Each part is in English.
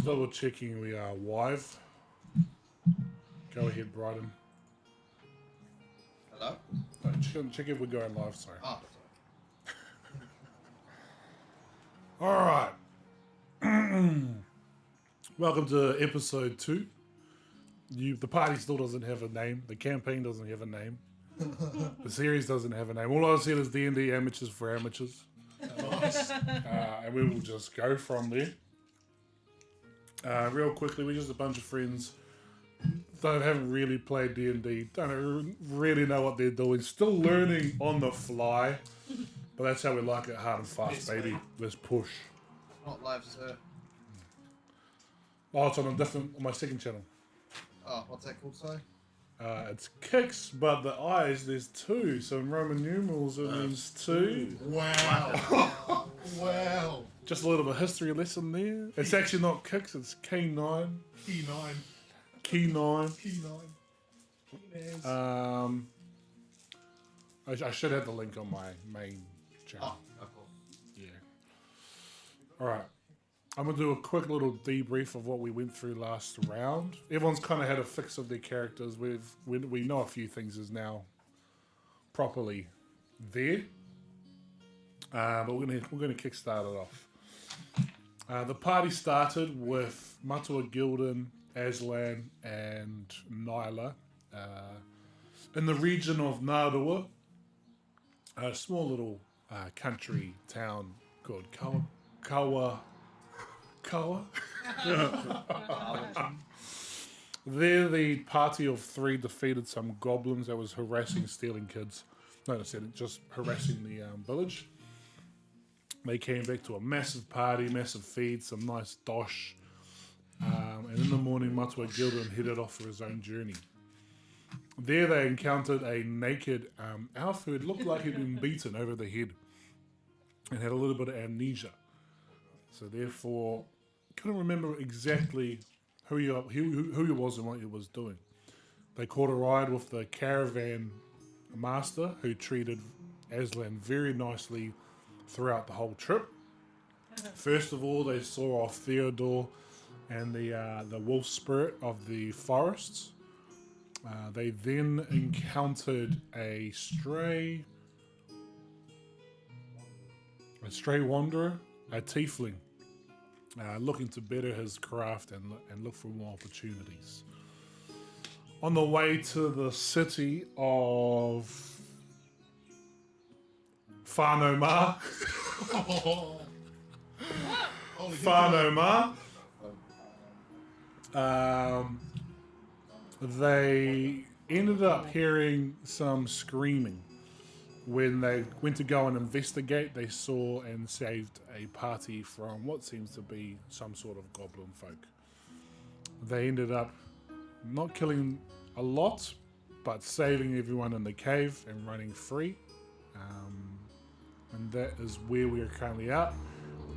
Just double checking we are live. Go ahead, Bryden. Hello? No, check if we're going live, sorry. Oh, Alright. Welcome to episode 2. The party still doesn't have a name. The campaign doesn't have a name. The series doesn't have a name. All I've said is Dnd Amateurs for amateurs. nice. And we will just go from there. Real quickly, we're just a bunch of friends that haven't really played D&D, don't really know what they're doing, still learning on the fly, but that's how we like it, hard and fast, Yes, baby. mate. Let's push. Not live, sir. Oh, it's on my second channel. Oh, what's that called, sorry? It's kicks, but the eyes, there's 2, so in Roman numerals it means 2. Wow. Wow. Just a little bit of history lesson there. It's actually not kicks, it's K9. Key9. Key9. Key9. I should have the link on my main channel. Oh, of course. Yeah. Alright. I'm going to do a quick little debrief of what we went through last round. Everyone's kind of had a fix of their characters. We know a few things is now properly there. But we're gonna kickstart it off. The party started with Matua Gildan, Aslan, and Nyla in the region of Nardua, a small little country town called Kawa. There, the party of 3 defeated some goblins that was harassing, stealing kids. No, I said just harassing the village. They came back to a massive party, massive feed, some nice dosh. And in the morning, Matua Gildan headed off for his own journey. There they encountered a naked elf who looked like he'd been beaten over the head and had a little bit of amnesia. So therefore, couldn't remember exactly who he was and what he was doing. They caught a ride with the caravan master who treated Aslan very nicely throughout the whole trip. First of all, they saw off Theodore and the wolf spirit of the forests. They then encountered a stray wanderer, a tiefling, looking to better his craft and look for more opportunities. On the way to the city of Whanau, they ended up hearing some screaming. When they went to go and investigate, they saw and saved a party from what seems to be some sort of goblin folk. They ended up not killing a lot, but saving everyone in the cave and running free. And that is where we are currently at.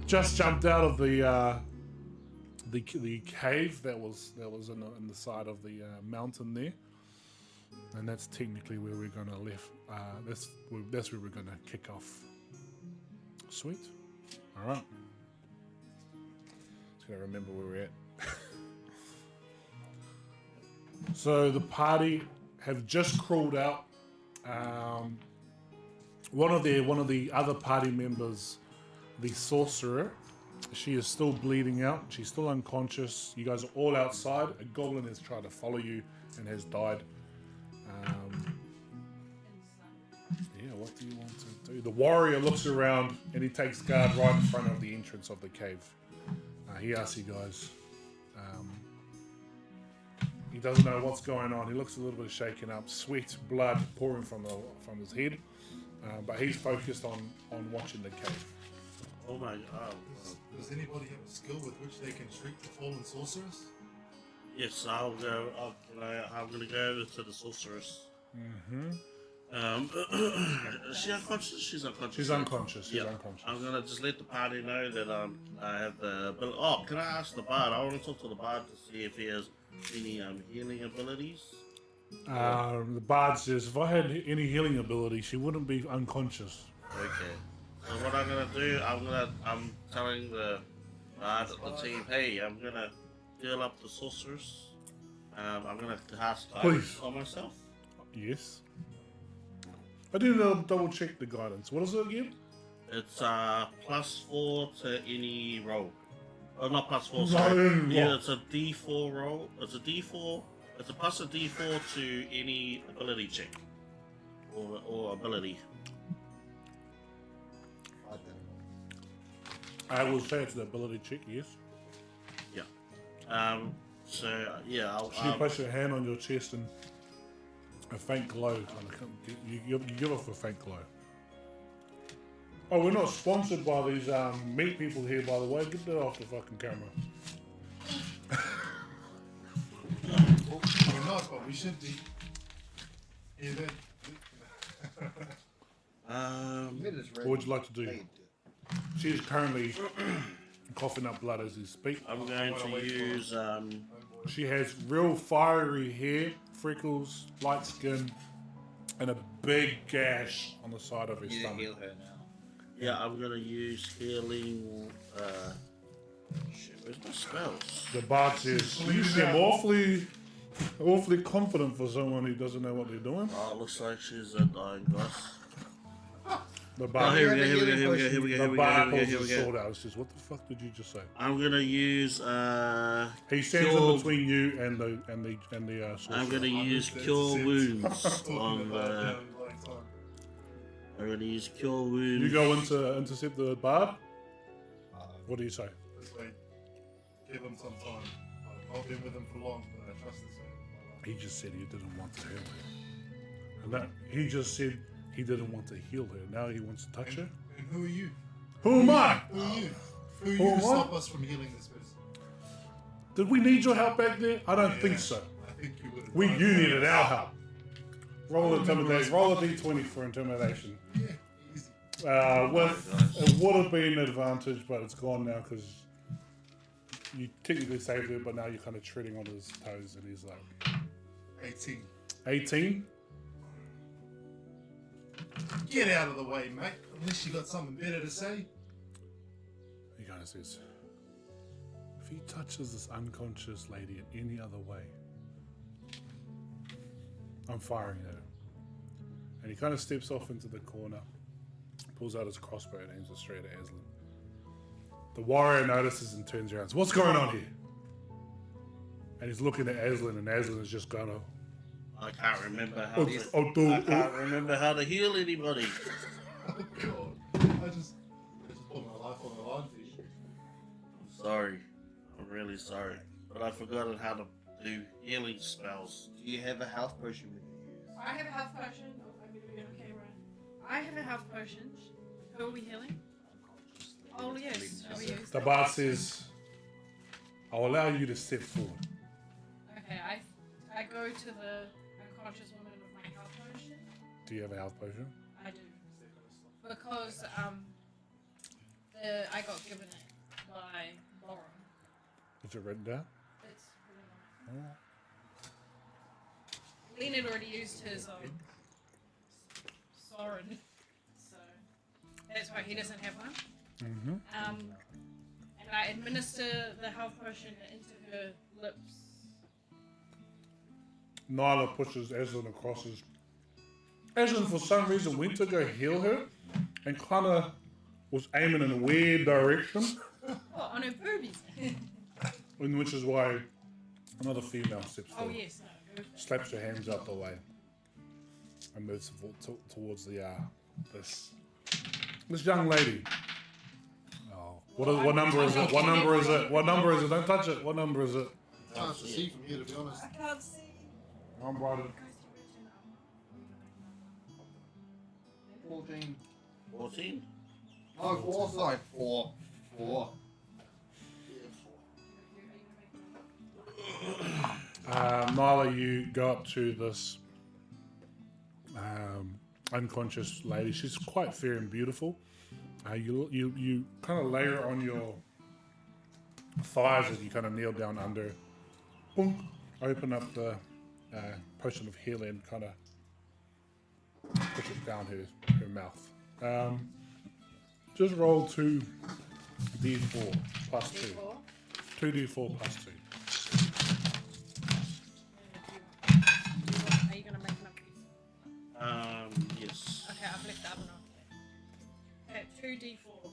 Just jumped out of the cave that was in the side of the mountain there. And that's technically where we're going to left. That's where we're going to kick off. Sweet. All right. Just going to remember where we're at. So the party have just crawled out. One of the other party members, the sorcerer, she is still bleeding out. She's still unconscious. You guys are all outside. A goblin has tried to follow you and has died. What do you want to do? The warrior looks around and he takes guard right in front of the entrance of the cave. He asks you guys. He doesn't know what's going on. He looks a little bit shaken up, sweat, blood pouring from his head. But he's focused on watching the cave. Oh my god. Does anybody have a skill with which they can treat the fallen sorceress? Yes, I'm gonna go over to the sorceress. Mm-hmm. Is she unconscious? She's unconscious. She's unconscious. Yeah. I'm gonna just let the party know that I have the ability. Oh, can I ask the bard? I want to talk to the bard to see if he has any healing abilities. The bard says, if I had any healing ability, she wouldn't be unconscious. Okay. So what I'm gonna do, I'm telling the The team, hey, I'm gonna heal up the sorceress. I'm gonna cast Please. guidance on myself. Yes. I didn't double check the guidance. What is it again? It's +4 to any roll. Oh, not +4. Not Sorry. any roll. It's a D4 roll. It's a D4. It's a plus a D4 to any ability check or ability. I will say it's the ability check, yes. Yeah. So yeah, I'll. So you place your hand on your chest and a faint glow kind of you give off a faint glow. Oh, we're not sponsored by these meat people here, by the way. Get that off the fucking camera. We're not, but we should be. Yeah, What would you like to do? She's currently coughing up blood as we speak. I'm going to use. She has real fiery hair, freckles, light skin, and a big gash on the side of her You stomach. heal her now. Yeah, I'm gonna use healing. Shit, where's my spells? The bard says, "You seem awfully confident for someone who doesn't know what they're doing." Oh, it looks like she's dying, guys. The Oh, bard, here we go, here we go, here we go, here we go, the here we go, bard here we go, pulls here his we go. sword out and says, "What the fuck did you just say?" I'm gonna use He stands Cure- in between you and the sorcerer. I'm gonna use cure wounds on the. I'm gonna use cure wounds. You go in to intercept the bard. What do you say? This way. Give him some time. I've not been with him for long, but I trust this man. He just said he didn't want to heal her. And that he just said he didn't want to heal her. Now he wants to touch her. And who are you? Who am I? Who are you? Who are Who you am to I? stop us from healing this person? Did we need your help back there? I don't think so. I think you would have. You needed our help. Roll intimidation. Roll a d20 for intimidation. Yeah, easy. It would have been an advantage, but it's gone now because you technically saved it, but now you're kind of treading on his toes, and he's like 18. 18. Get out of the way, mate. Unless you got something better to say. He kind of says, "If he touches this unconscious lady in any other way, I'm firing at him." And he kind of steps off into the corner, pulls out his crossbow and aims it straight at Aslan. The warrior notices and turns around. "What's going on here?" And he's looking at Aslan, and Aslan is just going to. I can't remember how Oh, to. oh, oh, I can't remember how to heal anybody. Oh, God. I just put my life on the line for you. I'm sorry. I'm really sorry. But I've forgotten how to do healing spells. Do you have a health potion we can use? I have a health potion. Oh, I'm gonna be on camera. I have a health potion. Who are we healing? Oh yes. Shall we use The that? bard says, "I'll allow you to step forward." Okay, I go to the unconscious woman with my health potion. Do you have a health potion? I do. Because I got given it by Lauren. Is it written down? It's Leonard already used his Soren, so that's why he doesn't have one. Mm-hmm. And I administer the health potion into her lips. Nyla pushes Aslan across his. Aslan, for some reason, went to go heal her and kind of was aiming in a weird direction, Oh, on her boobies. and which is why another female steps Oh forward, yes, no. Go for it. slaps her hands out the way, and moves towards the this young lady. Oh, what number is it? What number is it? What number is it? Don't touch it. What number is it? It's hard to see from here, to be honest. I can't see. I'm right. 14. 14? No, 4 side. 4. 4. Nyla, you go up to this unconscious lady. She's quite fair and beautiful. You kind of lay her on your thighs as you kind of kneel down under. Boom, open up the potion of healing, kind of push it down her mouth. Just roll 2 D4 plus 2. D4. 2d4 plus 2. Are you gonna make enough use? Yes. Okay, I've left the oven on. Okay, 2d4.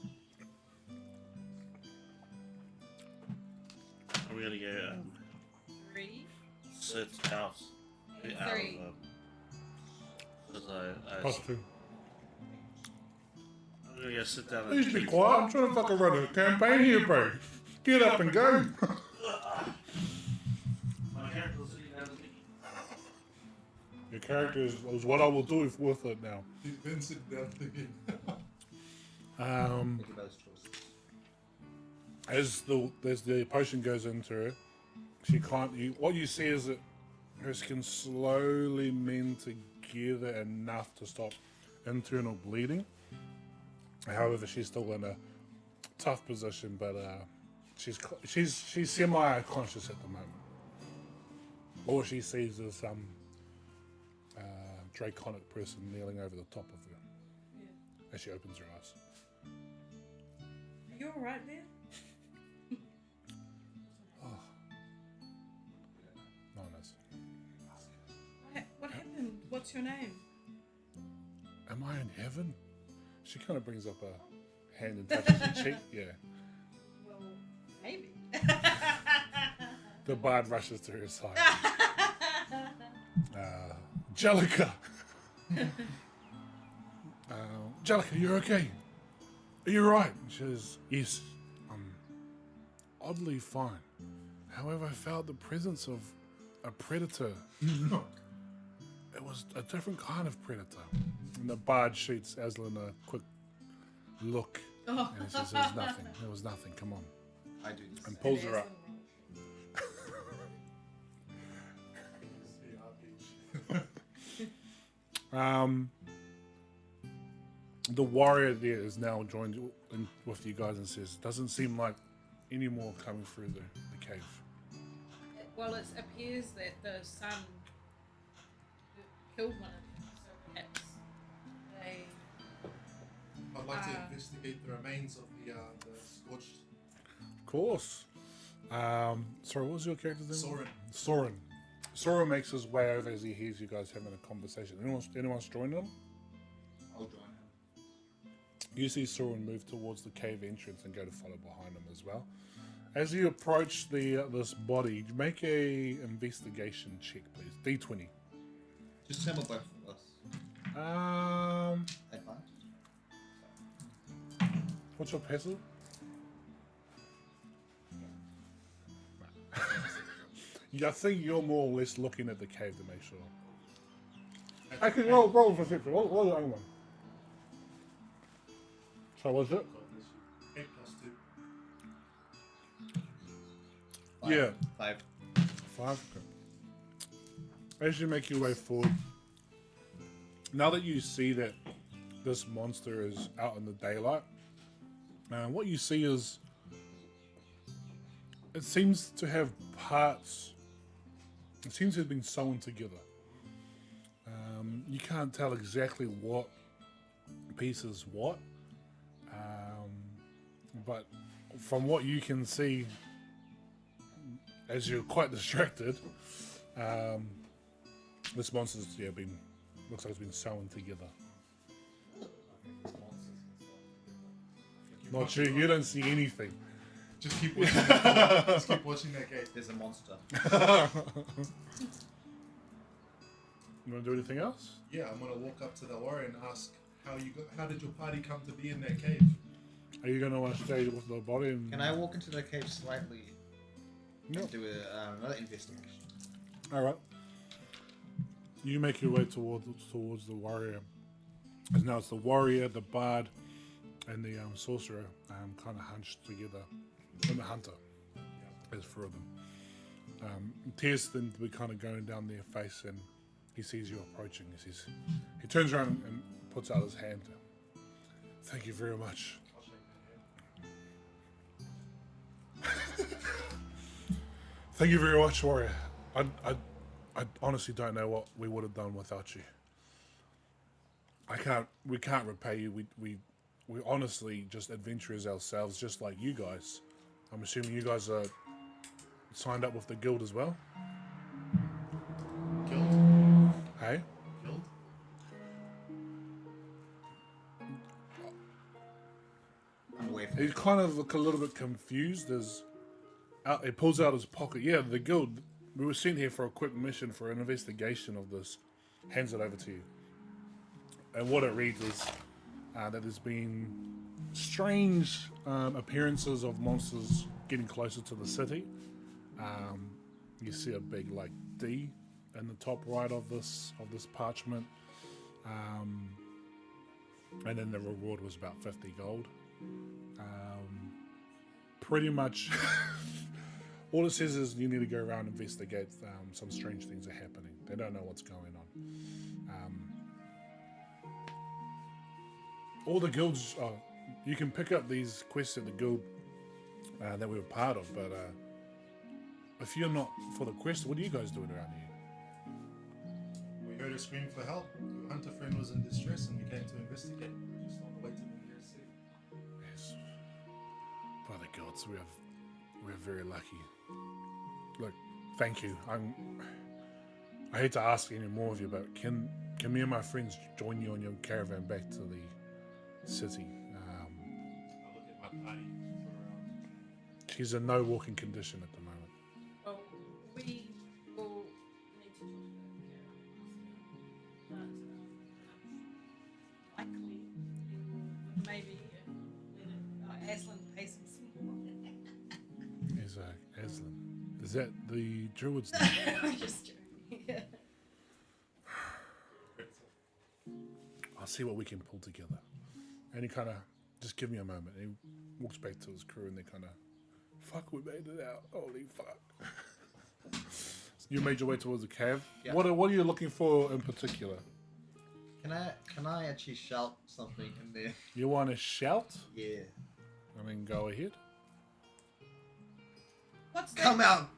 I'm gonna go 3. sit out. And Out 3. Because Plus 2. I'm gonna go sit down. Please be quiet. I'm trying to fucking run a campaign here, bro. Get up and go. My character's sitting down to me. Your character is what I will do with it now. He's been sitting down thinking. Make those choices. As the potion goes into her, she can't. What you see is that her skin slowly mend together enough to stop internal bleeding. However, she's still in a tough position, but she's semi-conscious at the moment. All she sees is some draconic person kneeling over the top of her as she opens her eyes. Are you alright there? No one knows. What happened? What's your name? Am I in heaven? She kind of brings up a hand and touches her cheek. Yeah. Well, maybe. The bard rushes to her side. Jellica! Jellica, you're okay? Are you right? She says, yes, I'm oddly fine. However, I felt the presence of a predator. It was a different kind of predator. And the bard shoots Aslan a quick look. Oh. And he says, there was nothing. There was nothing. Come on. I do this. And pulls her up. The warrior there is now joined in with you guys and says, doesn't seem like any more coming through the cave. Well, it appears that the sun killed one of them, so perhaps they... I'd like to investigate the remains of the scorched Of course. Sorry, what was your character's name? Soren. Soren. Soren makes his way over as he hears you guys having a conversation. Anyone's joining him? I'll join him. You see Soren move towards the cave entrance and go to follow behind him as well. As you approach this body, make a investigation check, please. D20. Just assemble both of us. Advanced. What's your passive? I think you're more or less looking at the cave to make sure. I can roll for 50. Roll the other one. So what's it? 8 plus 2. Yeah. 5. 5. Okay. As you make your way forward, now that you see that this monster is out in the daylight, what you see is it seems to have parts. It seems to have been sewn together. You can't tell exactly what piece is what, but from what you can see, as you're quite distracted, this monster's looks like it's been sewn together. Not you. You don't see anything. Just keep watching that. Just keep watching that gate. There's a monster. You want to do anything else? Yeah, I'm gonna walk up to the warrior and ask how did your party come to be in that cave? Are you going to stay with the body? And... Can I walk into the cave slightly Yep. and do another investigation? All right. You make your way towards the warrior. As now it's the warrior, the bard, and the sorcerer kind of hunched together, and the hunter. There's 4 of them. Tears then be kind of going down their face, and he sees you approaching. He turns around and puts out his hand. Thank you very much. Thank you very much, warrior. I honestly don't know what we would have done without you. We can't repay you. We we're honestly just adventurers ourselves, just like you guys. I'm assuming you guys are signed up with the guild as well. Killed. Hey, Killed. I'm away from he's kind of a little bit confused as he pulls out his pocket. Yeah, the guild. We were sent here for a quick mission for an investigation of this. Hands it over to you. And what it reads is that there's been strange appearances of monsters getting closer to the city. You see a big like D in the top right of this parchment, and then the reward was about 50 gold. Pretty much, all it says is you need to go around and investigate. Some strange things are happening. They don't know what's going on. All the guilds, you can pick up these quests at the guild that we were part of, but if you're not for the quest, what are you guys doing around here? We heard a scream for help. Your hunter friend was in distress and we came to investigate. We're just on the way to the nearest city. Yes. By the gods, we're very lucky. Look, thank you. I hate to ask any more of you, but can me and my friends join you on your caravan back to the city? I'll look at my party for She's in no walking condition at the moment. Well, we will need to talk to her. But likely, maybe Aslan pay some Is Aslan? Is that the druid's name? I'm just joking. Yeah. I'll see what we can pull together. And he kind of, just give me a moment. He walks back to his crew and they kind of, fuck, we made it out. Holy fuck. You made your way towards the cave. Yeah. What are you looking for in particular? Can I actually shout something in there? You want to shout? Yeah. I mean, go ahead. What's that? Come out,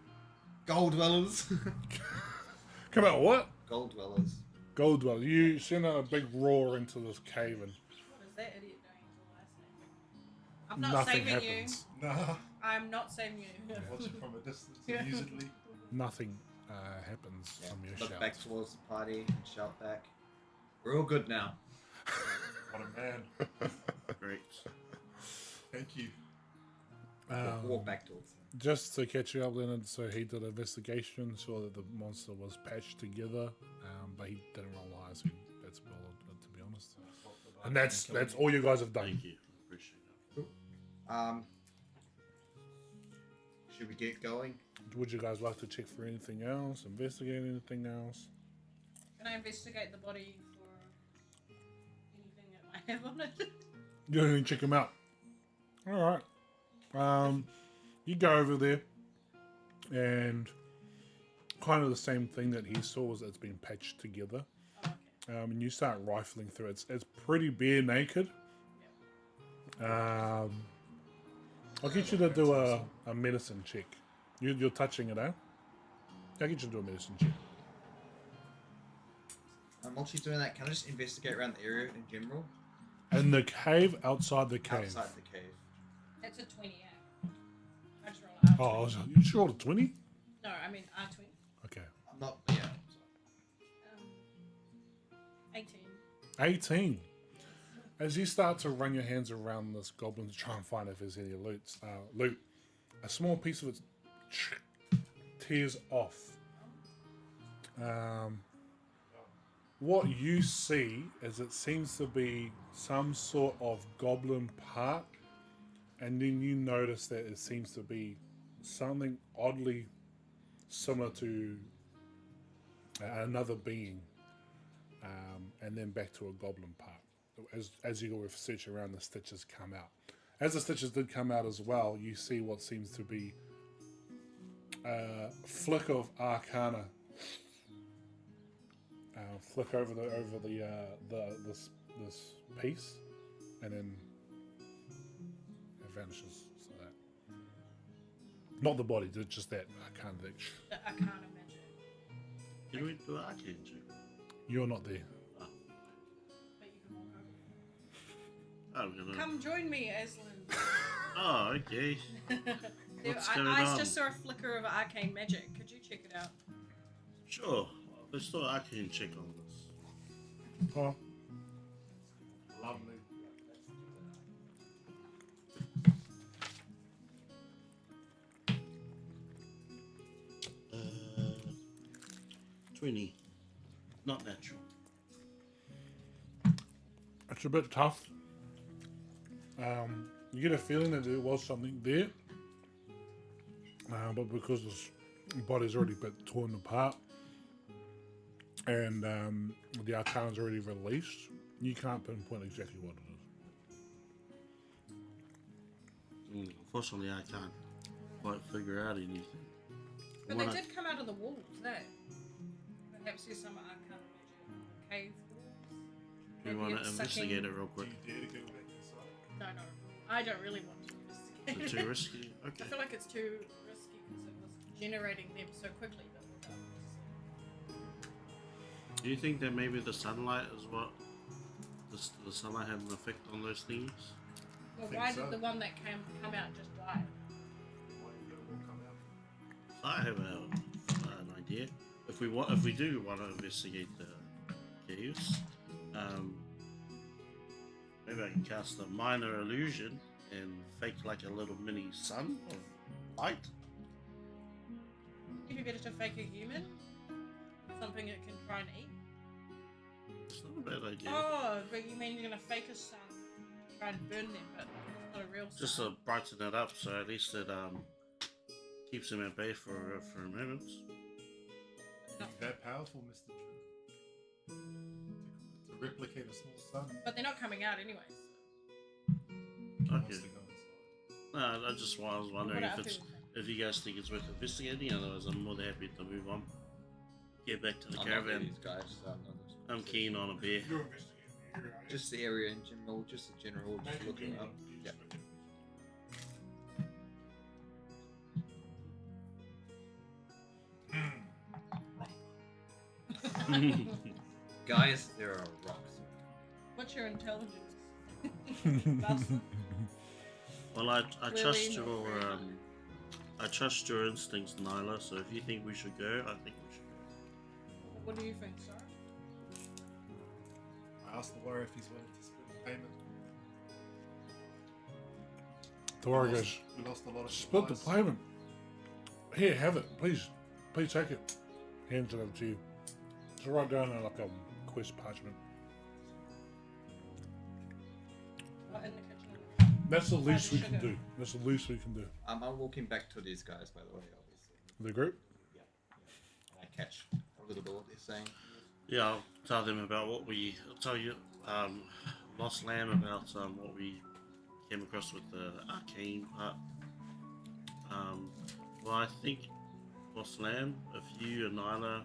gold dwellers. Come out, what? Gold dwellers. Gold Dweller. You send out a big roar into this cave and What is that idiot doing? I'm not nothing saving happens. you. Nah. I'm not saving you. Watch it from a distance amusedly. Nothing happens from your Look shout. back towards the party and shout back. We're all good now. What a man. Great. Thank you. Walk back towards them. Just to catch you up, Leonard, so he did an investigation, saw that the monster was patched together, but he didn't roll high, so that's well, to be honest. And that's all you guys have done. Thank you. Appreciate that. Should we get going? Would you guys like to check for anything else, investigate anything else? Can I investigate the body for anything that might have on it? You don't even check him out. All right. You go over there, and kind of the same thing that he saw was it's been patched together. Oh, okay. And you start rifling through it. It's pretty bare naked. I'll get you to do a medicine check. You're touching it, eh? I'll get you to do a medicine check. While she's doing that, can I just investigate around the area in general? In the cave, outside the cave. Outside the cave. That's a 20, yeah. I just rolled Oh, R20. you sure rolled a 20? No, I mean R20. Okay. I'm not. Yeah. 18. 18. As you start to run your hands around this goblin to try and find if there's any loot, a small piece of it tears off. What you see is it seems to be some sort of goblin part, and then you notice that it seems to be something oddly similar to another being, and then back to a goblin part. As you go with search around, the stitches come out. As the stitches did come out as well, you see what seems to be a flick of arcana. Flick over this piece, and then it vanishes. So that, not the body, just that arcana. I can't imagine. Can we do arcane check? You're not there. But you can walk I'm gonna. Come join me, Aslan. Oh, okay. What's going I on? just saw a flicker of arcane magic. Could you check it out? Sure. Let's do I can check on this. Oh, Lovely. Uh, 20. Not natural. it's a bit tough. You get a feeling that there was something there, but because the body's already a bit torn apart and the arcana's already released, you can't pinpoint exactly what it is. Unfortunately, I can't quite figure out anything. But When they I- did come out of the walls, eh? Perhaps there's some arcane magic cave walls. Do you Maybe want to it's investigate sucking- it real Do quick? you dare to go back inside? No, I don't really want to Is it investigate. too risky? I Okay. feel like it's too risky because it was generating them so quickly. Do you think that maybe the sunlight is what the sunlight had an effect on those things? Well, think why so. did the one that come out just die? Why did it all come out? I have an idea. If we do want to investigate the caves, maybe I can cast a minor illusion and fake like a little mini sun of light. It'd be better to fake a human, something it can try and eat. It's not a bad idea. Oh, but you mean you're gonna fake a sun, try and burn them, but it's not a real sun. Just to brighten it up, so at least it keeps him at bay for a moment. No. That powerful, Mr. True. To replicate a small sun. But they're not coming out anyways. He wants Okay. to go inside. No, I was wondering What if are it's people think? if you guys think it's worth investigating. Otherwise, I'm more than happy to move on. Get back to the I'm not caravan. these guys, so I'm not just- I'm keen on a beer. You're investigating the area, aren't you? Just the area in general, just the general, just Maybe looking you up. need to Yeah. look at Guys, there are rocks. What's your intelligence? it. Bastard. Well, I Clearly trust not your very much. I trust your instincts, Nyla. So if you think we should go, I think we should go. What do you think, sir? I asked the warrior if he's willing to split the payment. The warrior goes, We lost a lot of split the supplies. payment. Here, have it, please. Please take it. Hands it over to you. Just write down like a quest parchment. What, in the kitchen? That's the least we Sugar. can do. That's the least we can do. I'm walking back to these guys, by the way, obviously. The group? I catch a little bit what they're saying. Yeah, I'll tell them about what we. I'll tell you, Lost Lamb about what we came across with the arcane part. Well, I think Lost Lamb, if you and Nyla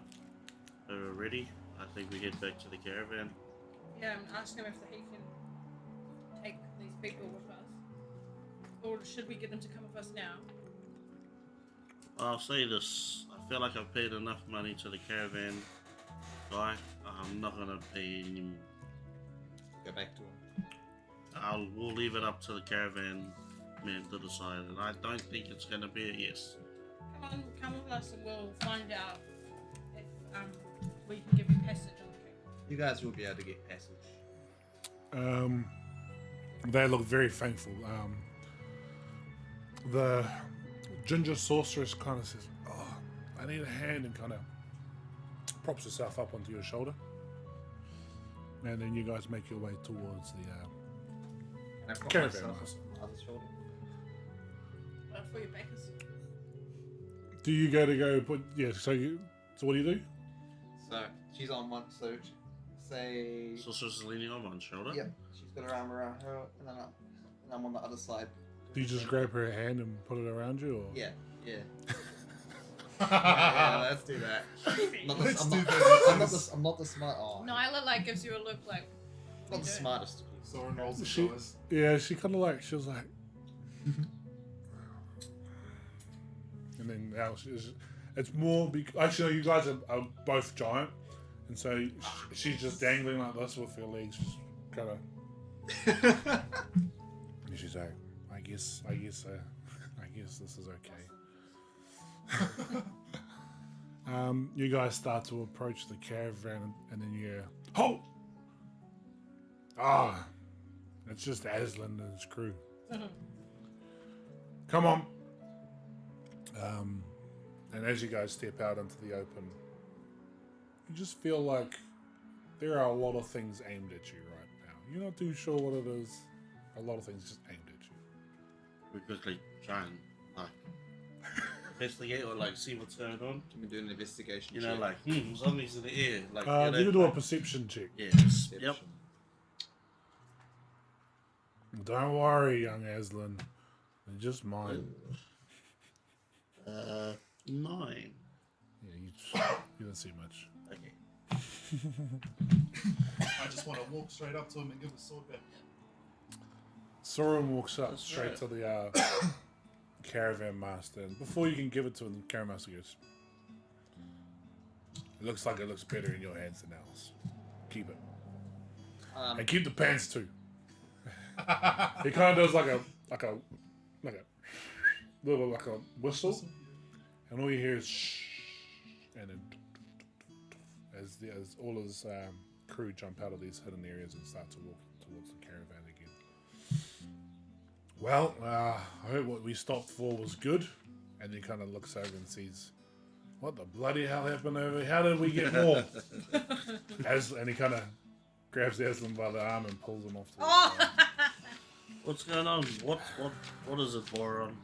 are ready, I think we head back to the caravan. Yeah, I'm asking him if he can take these people with us. Or should we get them to come with us now? I'll say this: I feel like I've paid enough money to the caravan guy. I'm not gonna pay any more. Go back to them. We'll leave it up to the caravan man to decide, and I don't think it's gonna be a yes. Come with us and we'll find out if we can give you passage on the trip. You guys will be able to get passage. They look very thankful. The ginger sorceress kind of says, "Oh, I need a hand," and kind of props herself up onto your shoulder. And then you guys make your way towards the. And I prop Caravan myself master. on the other shoulder. For your backers. Do you go put? Yeah. So what do you do? So she's on one, so say. Sorceress is leaning on one shoulder. Yep, she's got her arm around her, and then I'm on the other side. Do you just grab her hand and put it around you, or? Yeah, yeah. Yeah, let's do that. Not the, Let's I'm, do not, that. I'm not the smart. Oh, Nyla like gives you a look like. not the you do. smartest. Soren rolls his She, eyes. yeah, she kind of like she was like, and then now it's more because actually you guys are both giant, and so she's just dangling like this with her legs just kind of And she's like, I guess this is okay. You guys start to approach the caravan, and then you hear, "Halt!" Ah, it's just Aslan and his crew. Come on. And as you guys step out into the open, you just feel like there are a lot of things aimed at you right now. You're not too sure what it is. A lot of things just aimed at you. We quickly try and like investigate or like see what's going on. Can we do an investigation? You know, check? like something's in the air. Like You can do a perception check. Yes. Perception. Yep. Don't worry, young Aslan. They're just mine. 9. Yeah, you don't see much. Okay. I just want to walk straight up to him and give the sword back. Soren walks up That's straight right. to the caravan master, and before you can give it to him, the caravan master goes, "It looks like it looks better in your hands than ours. Keep it, and keep the pants too." He kind of does like a little like a whistle, and all you hear is shh, and then as all his crew jump out of these hidden areas and start to walk towards the caravan again. Well, I hope what we stopped for was good. And he kind of looks over and sees, what the bloody hell happened over here? How did we get more? And he kind of grabs Aslan by the arm and pulls him off to the side. What's going on? What is it, Boron?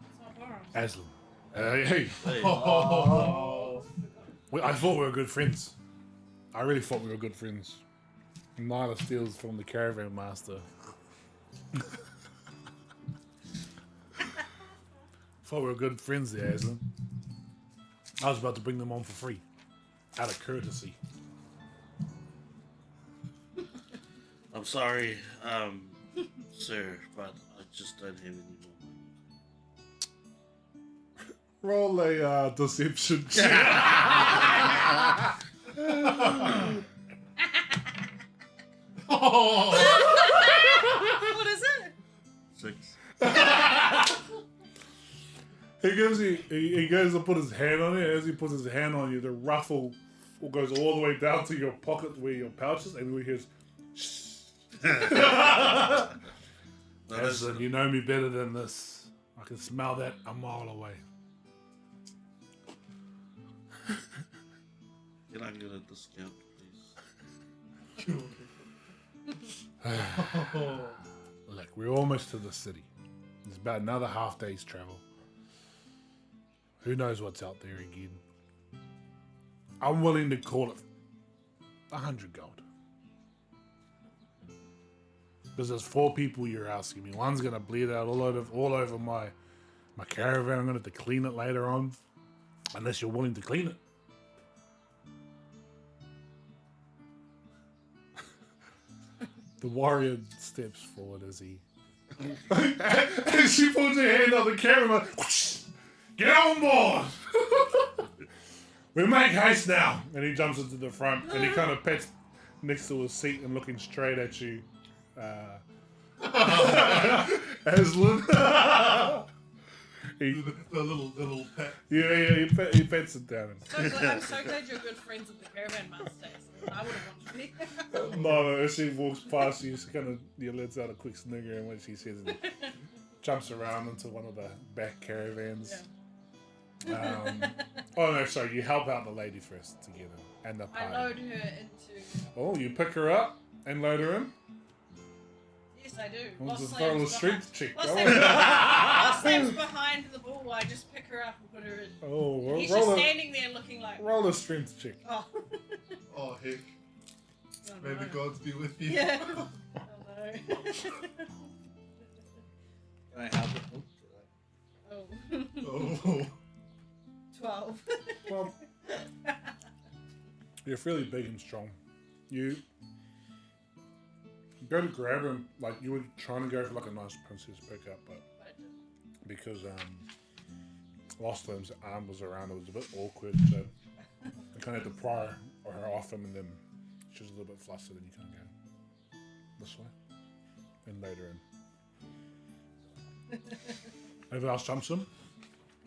It's not Boron. Aslan, hey, Hey. Oh. I thought we were good friends. I really thought we were good friends. Nyla steals from the caravan master. Thought we were good friends there, Aslan. I was about to bring them on for free, out of courtesy. I'm sorry, sir, but I just don't have any more. Roll a deception check. Oh. What is it? 6. He goes to put his hand on it. As he puts his hand on you, the ruffle goes all the way down to your pocket where your pouch is, and we hear, shh. Aslan, you know me better than this. I can smell that a mile away. Can I get a discount, please? Look, we're almost to the city. It's about another half day's travel. Who knows what's out there again? I'm willing to call it 100 gold. Because there's 4 people you're asking me. One's gonna bleed out all over my caravan. I'm gonna have to clean it later on, unless you're willing to clean it. The warrior steps forward as he. As she pulls her hand on the camera, whoosh, get on board! We make haste now! And he jumps into the front and he kind of pets next to his seat and looking straight at you. Aslan. The little pet. he pets it down. I'm so glad you're good friends with the caravan master. I would have wanted to be. No, as she walks past you, she kind of lets out a quick snigger, and when she says it, jumps around into one of the back caravans. Yeah. Oh no, sorry, you help out the lady first together, and the I party. load her into. Oh, you pick her up and load her in? Yes, I do. Well, Lost just throw a Lamb's strength check. Lost Lamb's behind the bull. I just pick her up and put her in. Oh, He's just standing there looking like. roll a strength check. Oh. Oh heck. Oh, May the no. gods be with you. Yeah. Oh no. Can I help it? Oh, Oh. Oh. 12. Well, you're fairly big and strong. You go to grab him, like you were trying to go for like a nice princess pickup, but because Lost Limb's arm was around, it was a bit awkward, so you kind of had to pry her off him, and then she was a little bit flustered, and you kind of go this way. and load her in. Everyone else jumps in?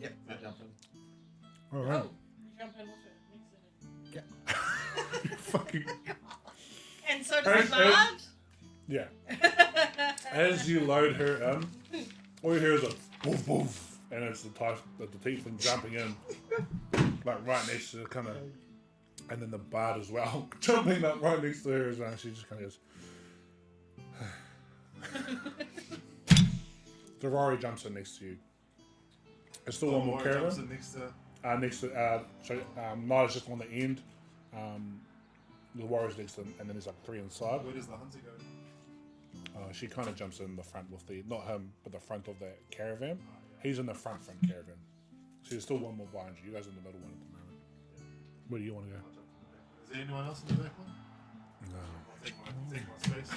Yep, I jump in. Alright. Oh, you jump in with it. Fucking. And so does the bard. Yeah. As you load her in, all you hear is a woof woof, and it's the tiefling jumping in, like right next to her, kind of, and then the bard as well, jumping up right next to her as well. She just kind of goes. Rory jumps in next to you. There's still one more Laura caravan. jumps in next to. Nada's just on the end. The warrior's next to him, and then there's like 3 inside. Where does the hunter go? She kind of jumps in the front with not him, but the front of the caravan. He's in the front caravan. So there's still one more behind you. You guys are in the middle one at the moment. Where do you want to go? Is there anyone else in the back one? No. Take my space.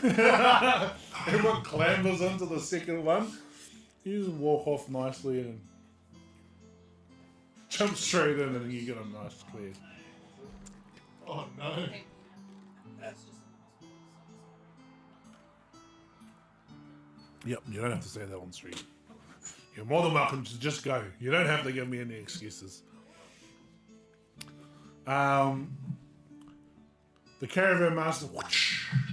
Everyone clambers into the second one. You just walk off nicely and jump straight in, and you get a nice clear. Oh no. Okay. That's just. Yep, you don't have to say that on street. You're more than welcome to just go. You don't have to give me any excuses. The caravan master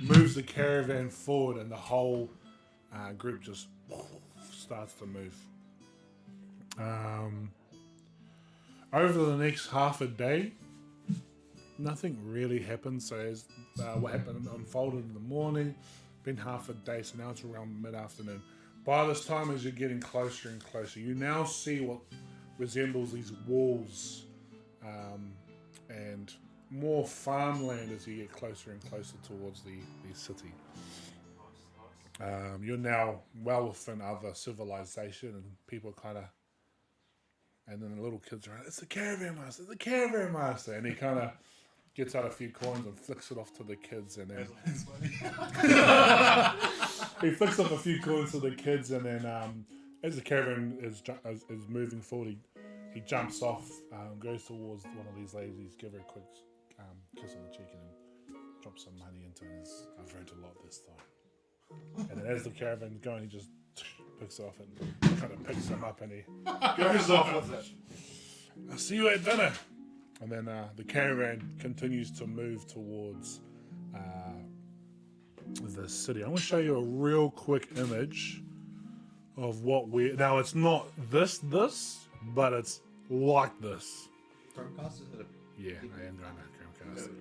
moves the caravan forward, and the whole group just starts to move. Over the next half a day, nothing really happened. So as what happened unfolded in the morning, been half a day, so now it's around mid-afternoon. By this time, as you're getting closer and closer, you now see what resembles these walls and more farmland as you get closer and closer towards the city. You're now well within other civilization, and people kind of, and then the little kids are, it's the caravan master, the caravan master, and he kind of gets out a few coins and flicks it off to the kids, and then he flicks off a few coins to the kids, and then as the caravan is moving forward, he jumps off, goes towards one of these ladies, give her a quick kiss on the cheek, and then drops some money into it. I've earned a lot this time. And then as the caravan's going, he just picks it off and kind of picks him up, and he goes off with it. I'll see you at dinner. And then the caravan continues to move towards the city. I'm going to show you a real quick image of what now it's not this, but it's like this. Chromecast, is it Yeah, I am going to Chromecast it.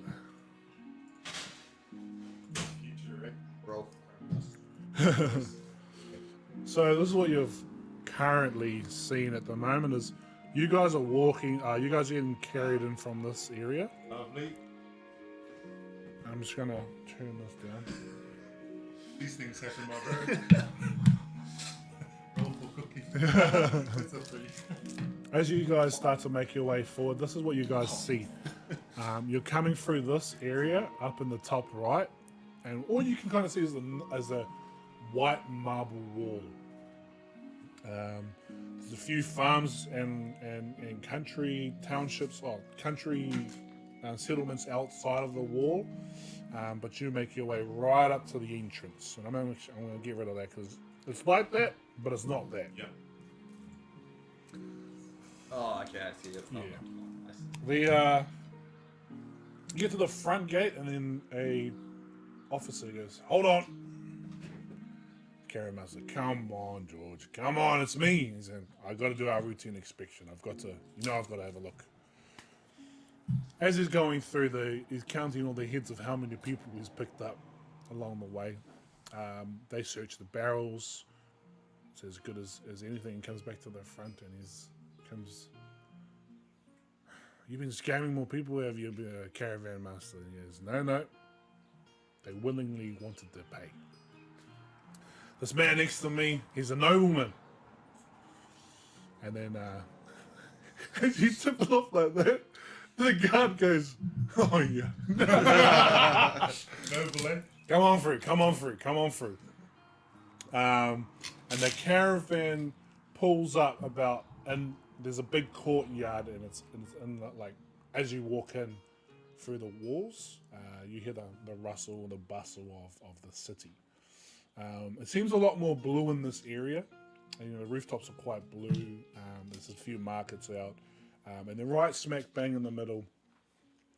Future, right? roll for Chromecast? So this is what you've currently seen at the moment is you guys are walking, you guys are getting carried in from this area. Lovely. I'm just going to turn this down. These things happen, my bro. Roll for cookie. That's a pretty. As you guys start to make your way forward, this is what you guys see. You're coming through this area up in the top right, and all you can kind of see is a white marble wall. There's a few farms and country townships, or country settlements outside of the wall, but you make your way right up to the entrance. And I'm going to get rid of that because it's like that, but it's not that. Yeah. Oh, okay, I see. It's not. Yeah. I see. You get to the front gate, and then a officer goes, "Hold on." Carry master, "Come on, George. Come on, it's me." He said, "I've got to do our routine inspection. I've got to have a look." As he's going through he's counting all the heads of how many people he's picked up along the way. They search the barrels. It's as good as anything. He comes back to the front, and "You've been scamming more people, have you, been a caravan master?" And he goes, No. They willingly wanted to pay. This man next to me, he's a nobleman. And then, as you tip it off like that, the guard goes, "Oh yeah." Noble, Come on through. And the caravan pulls up and there's a big courtyard, and it's in like, as you walk in through the walls, you hear the rustle and the bustle of the city. It seems a lot more blue in this area. And, the rooftops are quite blue. There's a few markets out. And then right smack bang in the middle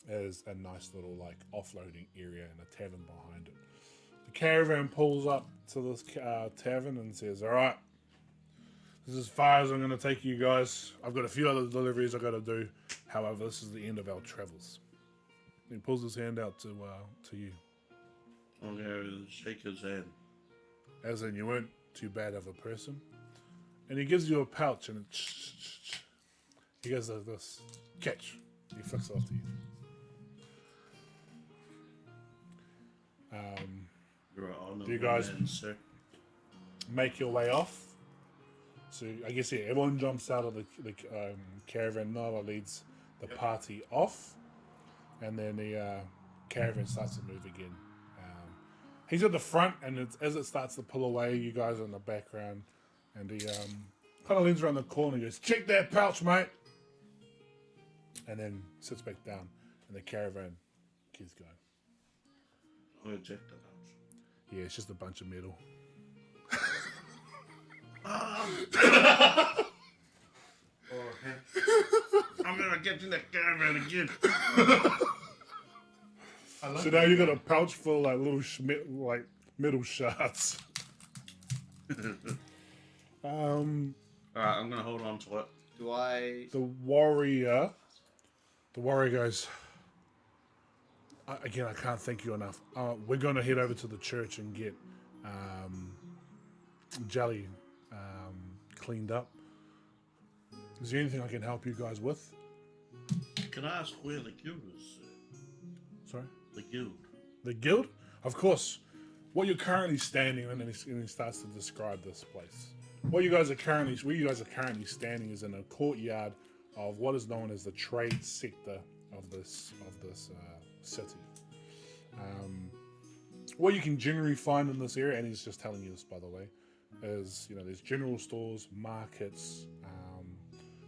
is a nice little like offloading area and a tavern behind it. The caravan pulls up to this tavern and says, all right, this is as far as I'm going to take you guys. I've got a few other deliveries I've got to do. However, this is the end of our travels. He pulls his hand out to you. I'm going to shake his hand. As in, you weren't too bad of a person. And he gives you a pouch and he goes like this. Catch. He flicks it off to you. You're an honorable Do you guys- man, sir. Make your way off. So I guess everyone jumps out of the caravan. Nala leads the party off, and then the caravan starts to move again. He's at the front, and as it starts to pull away, you guys are in the background, and he kind of leans around the corner and goes, "Check that pouch, mate," and then sits back down, and the caravan keeps going. I'm going to check that out. Yeah, it's just a bunch of metal. Oh, okay. I'm going to get in that caravan again. I like So now you got a pouch full of like little metal shards. Alright, I'm going to hold on to it. Do I? The warrior goes, again, I can't thank you enough. We're going to head over to the church and get Jelly cleaned up. Is there anything I can help you guys with? Can I ask where the guild is, sir? Sorry? The guild. The guild? Of course. What you're currently standing in, and he starts to describe this place. Where you guys are currently standing is in a courtyard of what is known as the trade sector of this city. What you can generally find in this area, and he's just telling you this by the way, is there's general stores, markets,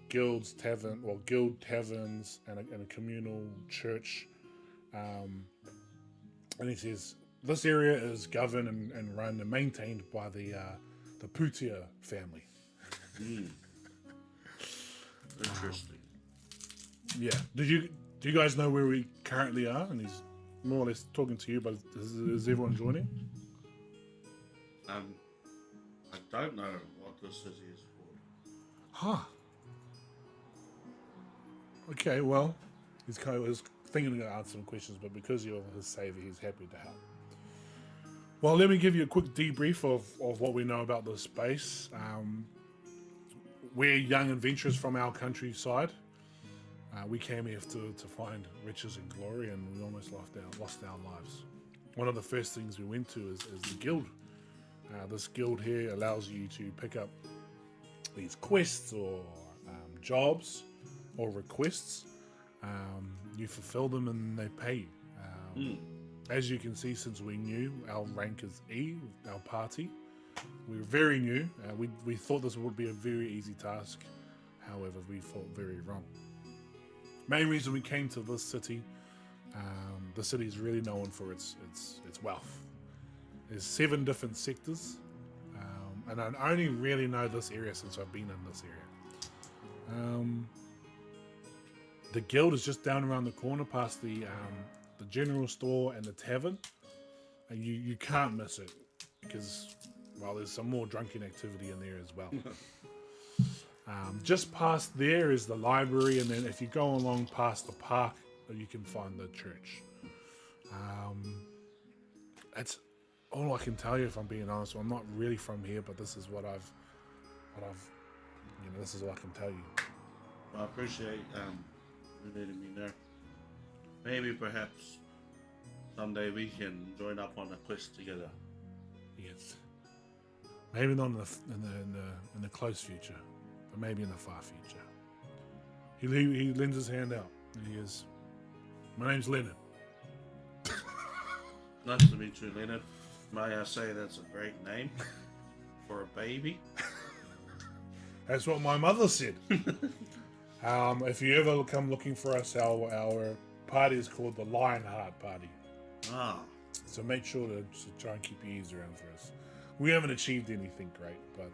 guild taverns, and a communal church. And he says this area is governed and run and maintained by the Putia family. Interesting. Yeah. Do you guys know where we currently are? And he's more or less talking to you, but is everyone joining? I don't know what this city is called. Huh. Okay, well, he's thinking to answer some questions, but because you're his savior, he's happy to help. Well, let me give you a quick debrief of what we know about this space. We're young adventurers from our countryside. We came here to find riches and glory, and we almost lost our lives. One of the first things we went to is the guild. This guild here allows you to pick up these quests or jobs or requests. You fulfill them and they pay you. As you can see, since we're new, our rank is E, our party. We're very new. We thought this would be a very easy task. However, we thought very wrong. Main reason we came to this city, the city is really known for its wealth. There's 7 different sectors, and I only really know this area since I've been in this area. The guild is just down around the corner past the general store and the tavern, and you can't miss it because, well, there's some more drunken activity in there as well. Just past there is the library, and then if you go along past the park, you can find the church. That's all I can tell you, if I'm being honest. I'm not really from here, but this is what I've this is all I can tell you. Well, I appreciate you letting me know. Maybe perhaps someday we can join up on a quest together. Yes. Maybe not in the close future, but maybe in the far future. He lends his hand out, and he is, "My name's Leonard." Nice to meet you, Leonard. May I say that's a great name for a baby? That's what my mother said. If you ever come looking for us, our party is called the Lionheart Party. Ah, So make sure to try and keep your ears around for us. We haven't achieved anything great, but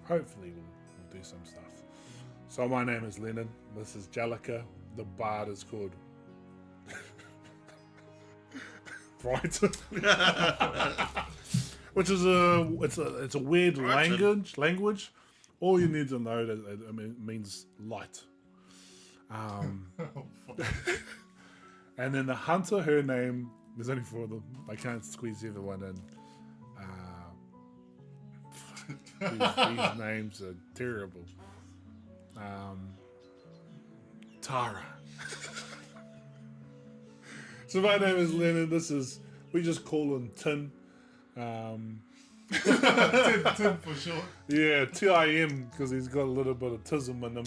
hopefully we'll do some stuff. So my name is Leonard. This is Jellica. The bard is called Brighton, which is it's a weird Brighton. language. All you need to know that it means light. And then the hunter, her name, there's only 4 of them. I can't squeeze everyone in. These names are terrible. Tara. So my name is Leonard. We just call him Tin. Tim for sure. Yeah, TIM, because he's got a little bit of tism in him.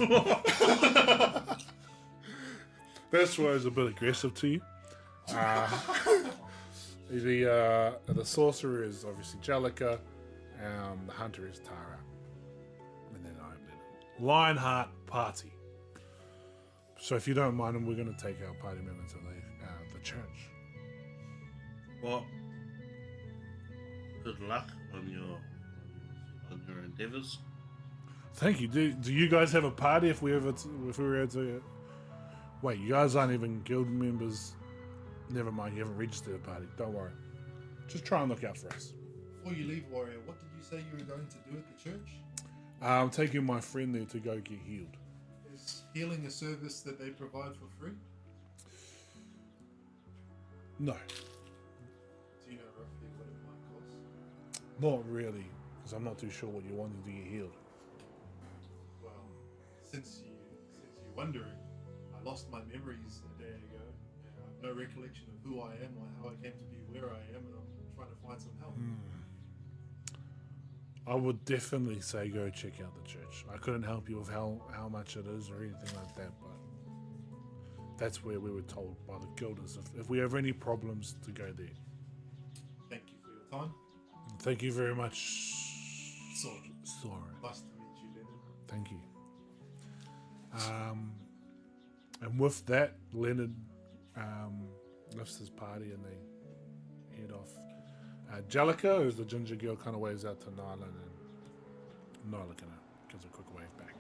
That's why he's a bit aggressive to you. The sorcerer is obviously Jellica. The hunter is Tara. And then I'm Leonard. Lionheart Party. So if you don't mind, we're going to take our party member to the church. Well, good luck on your endeavors. Thank you. Do you guys have a party if we were to? Wait, you guys aren't even guild members. Never mind, you haven't registered a party. Don't worry. Just try and look out for us. Before you leave, Warrior, what did you say you were going to do at the church? I'm taking my friend there to go get healed. Is healing a service that they provide for free? No, Do you know roughly what it might cost? not really, because I'm not too sure what you're wanting to get healed. Well, since you're wondering, I lost my memories a day ago. And I have no recollection of who I am or how I came to be where I am, and I'm trying to find some help. I would definitely say go check out the church. I couldn't help you with how much it is or anything like that, but that's where we were told by the guilders if we have any problems to go there. Thank you for your time. Thank you very much. Sorry. Nice to meet you, Leonard. Thank you. And with that, Leonard lifts his party and they head off. Jellica, who's the ginger girl, kind of waves out to Nyla, and Nyla kind of gives a quick wave back.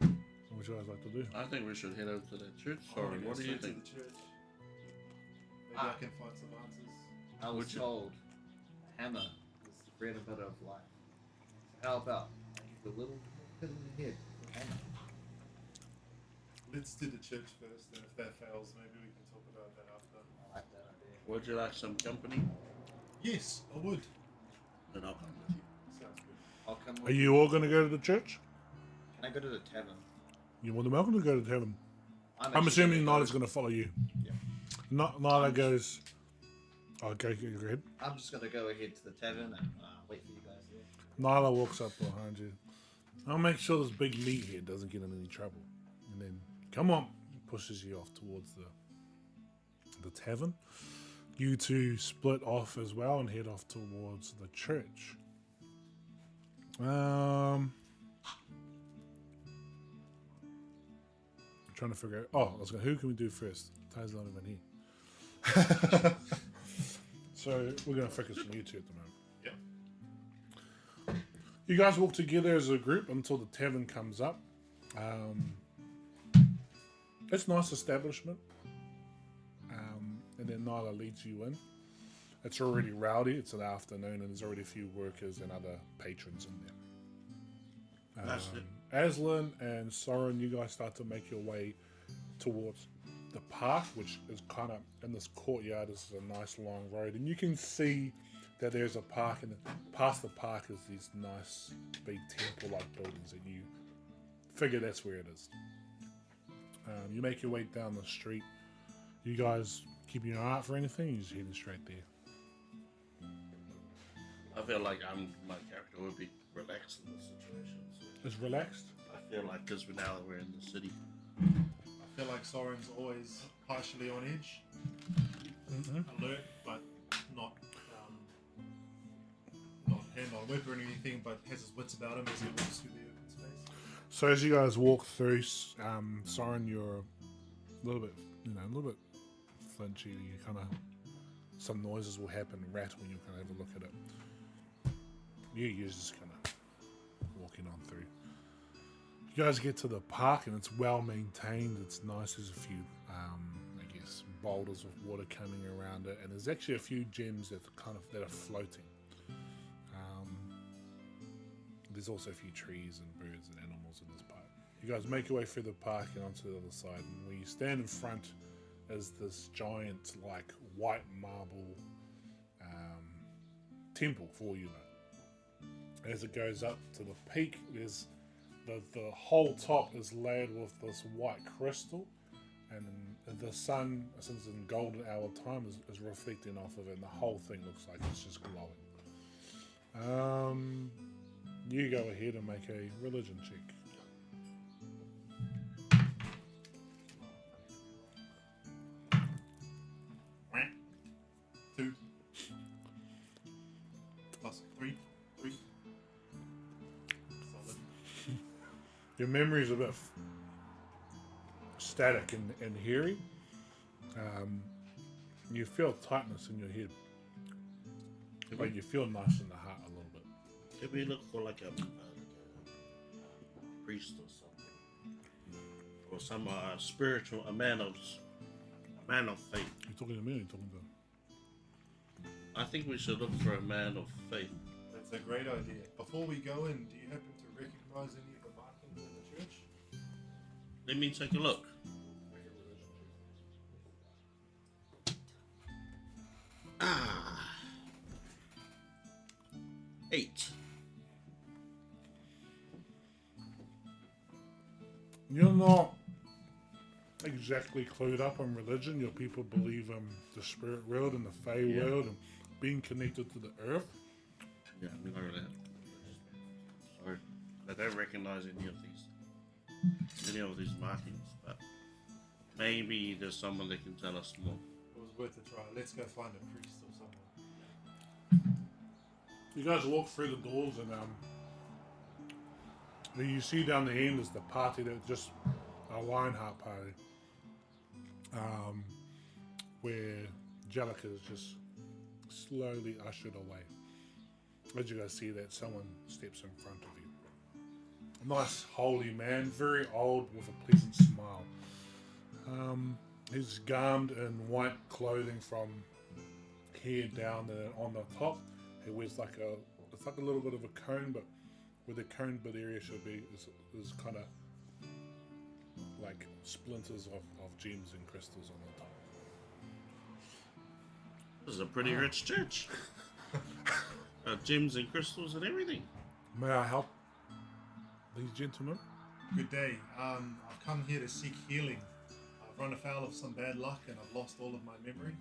What would you guys like to do? I think we should head over to that church. I wanna Sorry, go what do you straight to think? the church. Maybe I can find some answers. I was told a hammer is the bread and butter of life. So how about I give a little hit in the head with a hammer? Let's do the church first, and if that fails, maybe we can talk about that after. I like that idea. Would you like some company? Yes, I would. Then I'll come with you. Sounds good. I'll come Are with you all going to go to the church? Can I go to the tavern? You're more than welcome to go to heaven. I'm actually assuming gonna Nyla's going to follow you. Yeah. Nyla goes. Oh, go ahead. I'm just gonna go ahead to the tavern and wait for you guys there. Nyla walks up behind you. I'll make sure this big meathead doesn't get in any trouble. And then, come on, pushes you off towards the tavern. You two split off as well and head off towards the church. I'm trying to figure out. Oh, I was going. Who can we do first? Ty's not even here. So we're going to focus on you two at the moment. Yeah. You guys walk together as a group until the tavern comes up. It's a nice establishment. And then Nyla leads you in. It's already rowdy. It's an afternoon, and there's already a few workers and other patrons in there. That's it. Aslan and Soren, you guys start to make your way towards the park, which is kind of in this courtyard. This is a nice long road, and you can see that there's a park, and past the park is these nice big temple-like buildings, and you figure that's where it is. You make your way down the street. You guys keeping your eye out for anything? You're just heading straight there. I feel like my character would be relaxed in this situation. So It's relaxed. I feel like because now that we're in the city, I feel like Soren's always partially on edge, alert, but not hand on whip or anything, but has his wits about him as he walks through the open space. So as you guys walk through, Soren, you're a little bit flinchy. You kind of some noises will happen, rattle, when you kind of have a look at it. You're just kind of walking on through. You guys get to the park and it's well maintained. It's nice. There's a few, I guess, boulders of water coming around it, and there's actually a few gems that are floating. There's also a few trees and birds and animals in this park. You guys make your way through the park and onto the other side, and when you stand in front is this giant, like, white marble temple for you. As it goes up to the peak, there's the whole top is layered with this white crystal, and the sun, since it's in golden hour time, is reflecting off of it, and the whole thing looks like it's just glowing. You go ahead and make a religion check. Two. Plus three. Solid. Your memory's a bit static and hairy. You feel tightness in your head, but you feel nice in the heart a little bit. Can we look for like a priest or something, or some spiritual, a man of faith? You talking to me or you talking to? I think we should look for a man of faith. That's a great idea. Before we go in, do you happen to recognize any of the markings in the church? Let me take a look. Ah, 8. You're not exactly clued up on religion. Your people believe in the spirit world and the Fey world and being connected to the earth. Yeah, we know that. Sorry, I don't recognize any of these markings, but maybe there's someone that can tell us more. It was worth a try. Let's go find a priest or someone. You guys walk through the doors and you see down the end is the party that just a Lionheart party, where Jellica is just slowly ushered away. As you guys see that someone steps in front of you. A nice holy man, very old with a pleasant smile. He's garmed in white clothing from here down and on the top. He wears it's like a little bit of a cone, but where the cone bit area should be is kind of like splinters of gems and crystals on the top. This is a pretty rich church. Gems and crystals and everything. May I help these gentlemen? Good day. I've come here to seek healing. I've run afoul of some bad luck and I've lost all of my memory.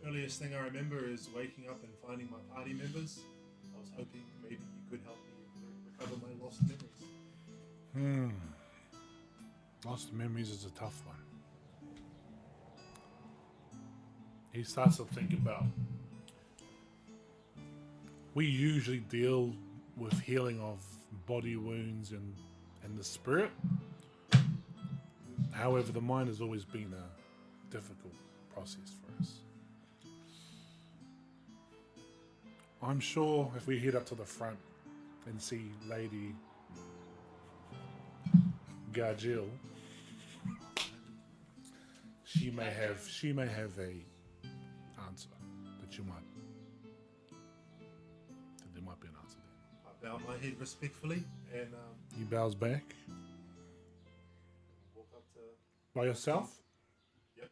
The earliest thing I remember is waking up and finding my party members. I was hoping maybe you could help me recover my lost memories. Lost memories is a tough one. He starts to think about. We usually deal with healing of body wounds and the spirit. However, the mind has always been a difficult process for us. I'm sure if we head up to the front and see Lady Gargil, she may have a answer that you might. There might be an answer there. I bow my head respectfully and He bows back. walk up to. By yourself? Yep.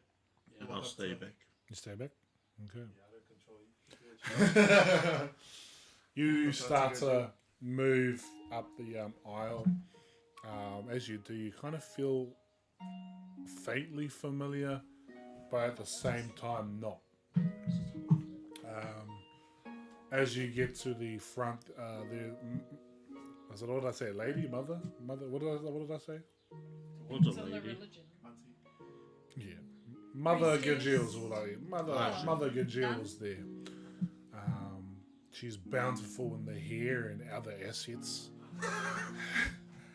Yeah, Walk I'll up stay to- back. You stay back? Okay. Yeah, I don't control you. You That's start a good to move up the aisle. As you do, you kind of feel faintly familiar, but at the same time not. As you get to the front, what did I say? Lady, mother. What did I say? What's It's a on the lady? religion. Yeah, Mother Priestess. Gajil's all I. Mother Gajil Nun? was there. She's bountiful in the hair and other assets.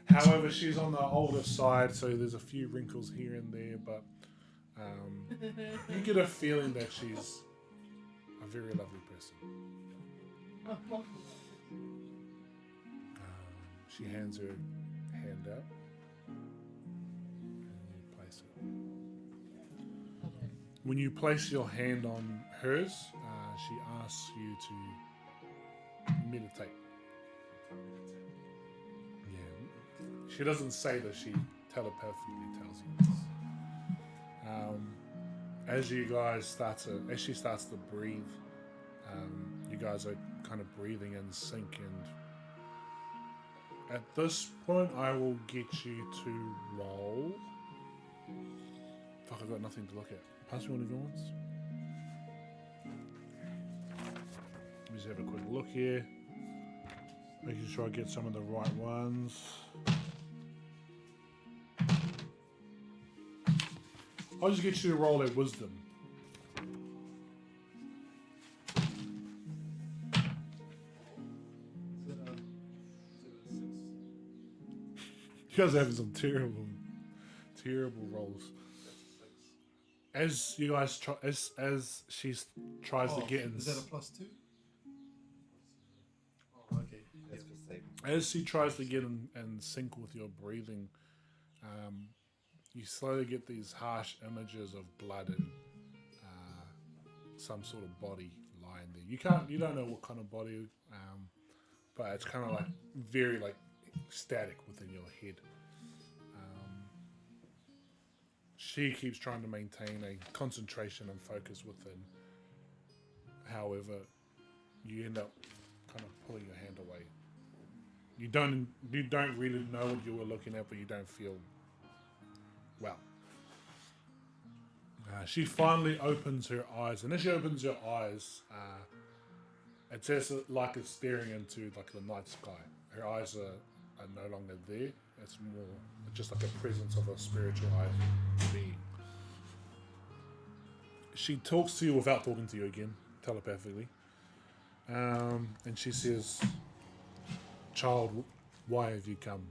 However, she's on the older side, so there's a few wrinkles here and there, but You get a feeling that she's a very lovely person. She hands her hand out, and you place it. When you place your hand on hers, she asks you to meditate. Yeah, she doesn't say that, she telepathically tells you this. As you guys as she starts to breathe, you guys are kind of breathing in sync, and at this point I will get you to roll. Fuck, I've got nothing to look at. Pass me one of your ones. Let me just have a quick look here. Making sure I get some of the right ones. I'll just get you to roll that wisdom. You guys are having some terrible rolls. As you guys try, as she tries to get in. Is that a +2? Oh, okay. That's for saving. As she tries to get in sync with your breathing, you slowly get these harsh images of blood and some sort of body lying there. You don't know what kind of body, but it's kind of like very like static within your head. She keeps trying to maintain a concentration and focus within. However, you end up kind of pulling your hand away. You don't really know what you were looking at, but you don't feel well. She finally opens her eyes, and as she opens her eyes, it's just like it's staring into like the night sky. Her eyes are no longer there. It's more just like a presence of a spiritual being. She talks to you without talking to you again, telepathically. And she says, "Child, why have you come?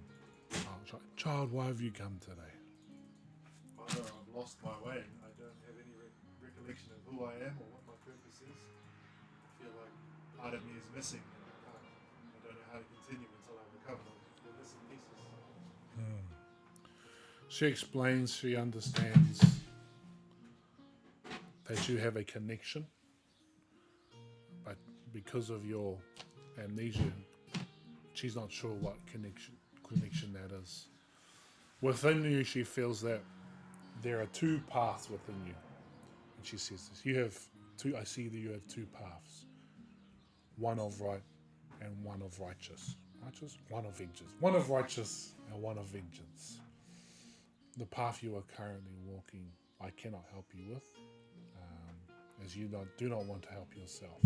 Child, why have you come today?" Father, I've lost my way. I don't have any recollection of who I am or what my purpose is. I feel like part of me is missing, and I don't know how to continue until I recover the missing pieces. She explains, she understands that you have a connection, but because of your amnesia, she's not sure what connection that is. Within you, she feels that there are two paths within you. And she says this, I see that you have two paths. One of right and one of righteous. One of vengeance. One of righteous and one of vengeance. The path you are currently walking, I cannot help you with, as you do not want to help yourself.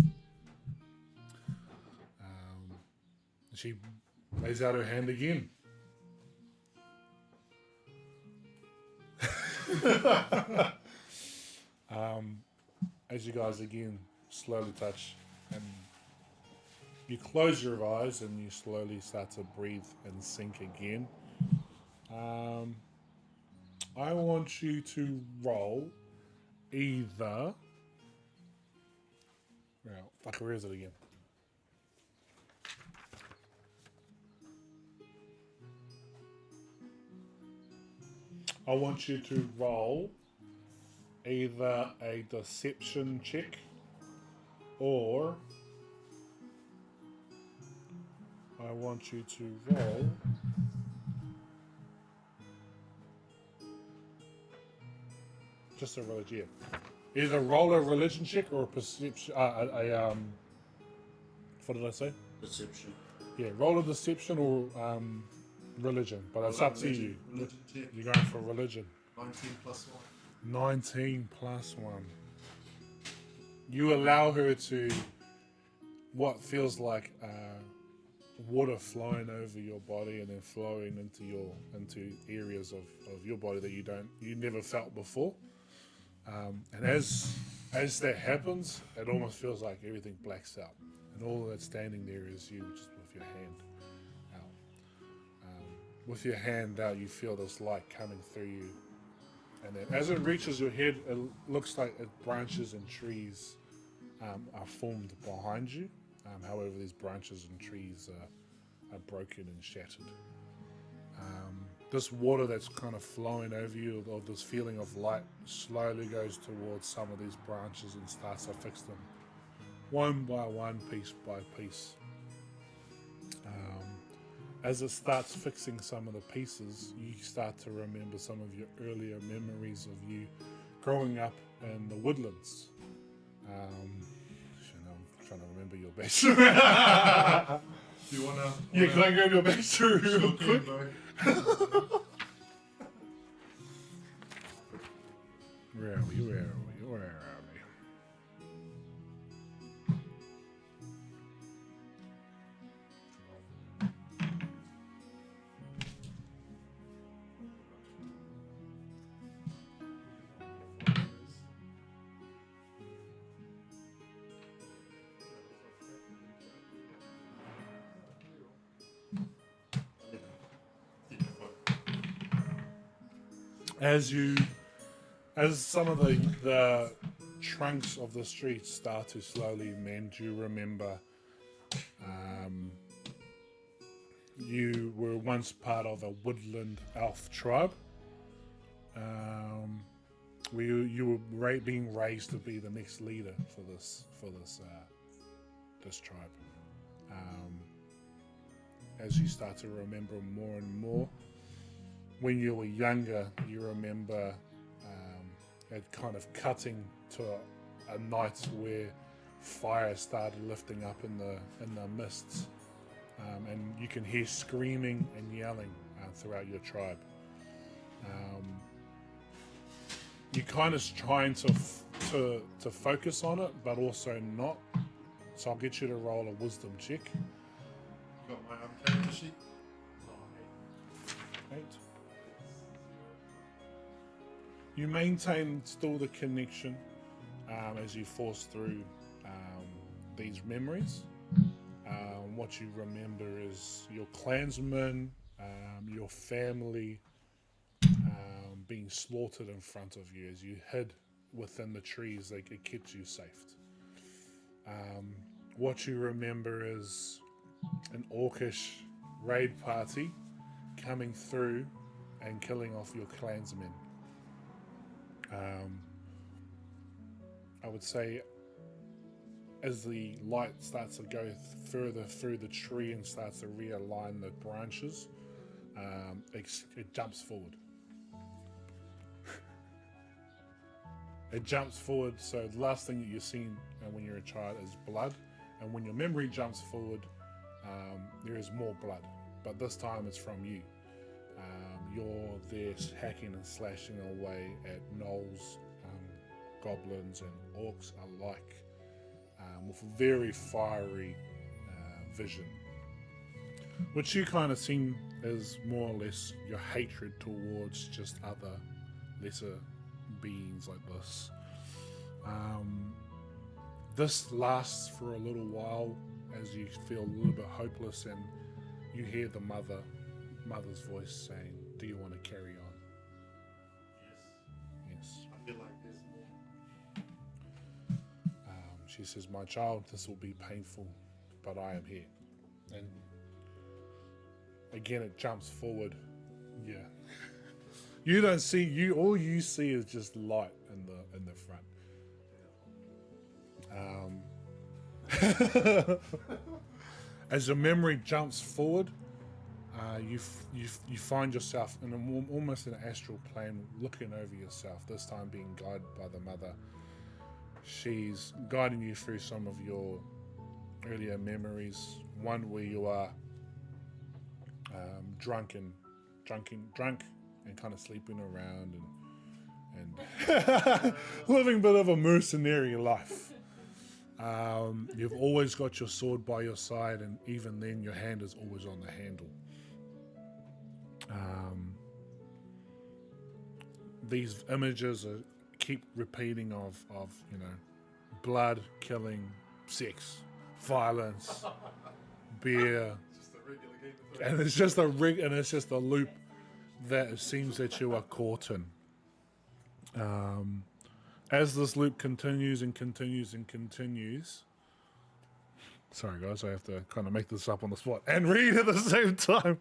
She lays out her hand again. As you guys again slowly touch, and you close your eyes and you slowly start to breathe and sink again. I want you to roll either. Now, fuck, where is it again? I want you to roll either a deception check or I want you to roll just a religion. Either roll a religion check or a perception. What did I say? Deception. Yeah, roll a deception or religion, but it's up to you. Religion check. You're going for religion. 19 plus 1. 19 plus 1. You allow her to what feels like water flowing over your body and then flowing into areas of your body that you never felt before. And as that happens, it almost feels like everything blacks out, and all that's standing there is you, just with your hand out. With your hand out, you feel this light coming through you, And then as it reaches your head, it looks like branches and trees are formed behind you. However, these branches and trees are broken and shattered. This water that's kind of flowing over you, or this feeling of light, slowly goes towards some of these branches and starts to fix them one by one, piece by piece. As it starts fixing some of the pieces, you start to remember some of your earlier memories of you growing up in the woodlands. I'm trying to remember your backstory. Do you wanna? Yeah, can I grab your backstory real Sure quick? can, bro. Where are we? As some of the trunks of the streets start to slowly mend, you remember you were once part of a woodland elf tribe. You were being raised to be the next leader for this tribe. As you start to remember more and more, when you were younger, you remember it kind of cutting to a night where fire started lifting up in the mists, and you can hear screaming and yelling throughout your tribe. You're kind of trying to focus on it, but also not. So I'll get you to roll a wisdom check. Got my character sheet. 8. You maintain still the connection as you force through these memories. What you remember is your clansmen, your family being slaughtered in front of you as you hid within the trees. It kept you safe. What you remember is an orcish raid party coming through and killing off your clansmen. I would say as the light starts to go further through the tree and starts to realign the branches, it jumps forward. It jumps forward, so the last thing that you've seen when you're a child is blood, and when your memory jumps forward, there is more blood, but this time it's from you. You're there hacking and slashing away at gnolls, goblins and orcs alike, with very fiery vision, which you kind of seen as more or less your hatred towards just other lesser beings like this. This lasts for a little while as you feel a little bit hopeless, and you hear the mother's voice saying, "Do you want to carry on?" Yes. I feel like there's more. She says, "My child, this will be painful, but I am here." And again, it jumps forward. Yeah. You don't see all you see is just light in the front. As your memory jumps forward, you find yourself in almost an astral plane, looking over yourself. This time being guided by the mother. She's guiding you through some of your earlier memories. One where you are drunk and kind of sleeping around and living a bit of a mercenary life. You've always got your sword by your side, and even then your hand is always on the handle. These images keep repeating of blood, killing, sex, violence, beer, Just a regular game of Thrones. and it's just a loop that it seems that you are caught in. As this loop continues and continues and continues. Sorry, guys, I have to kind of make this up on the spot and read at the same time.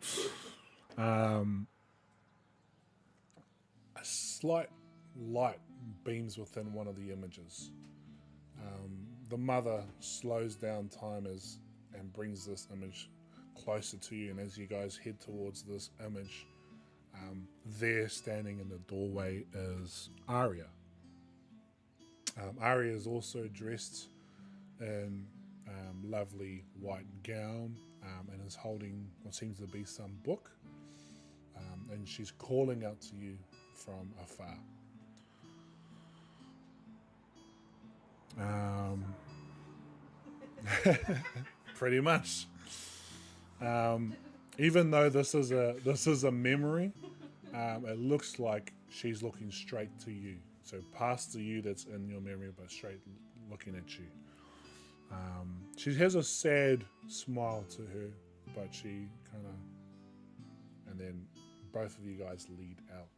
A slight light beams within one of the images. The mother slows down time and brings this image closer to you, and as you guys head towards this image, there standing in the doorway is Arya. Arya is also dressed in lovely white gown and is holding what seems to be some book, and she's calling out to you from afar. Pretty much. Even though this is a memory, it looks like she's looking straight to you. So past the you that's in your memory, but straight looking at you. She has a sad smile to her, but she kind of, and then both of you guys lead out.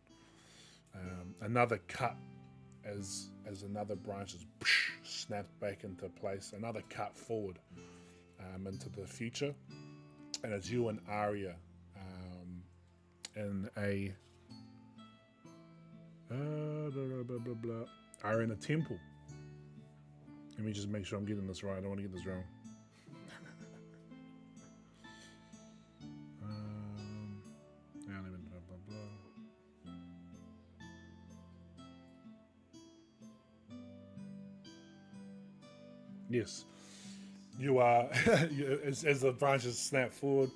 Another cut as another branch is snapped back into place. Another cut forward into the future, and it's you and Arya in a are in a temple. Let me just make sure I'm getting this right. I don't want to get this wrong. Yes, you are. as the branches snap forward,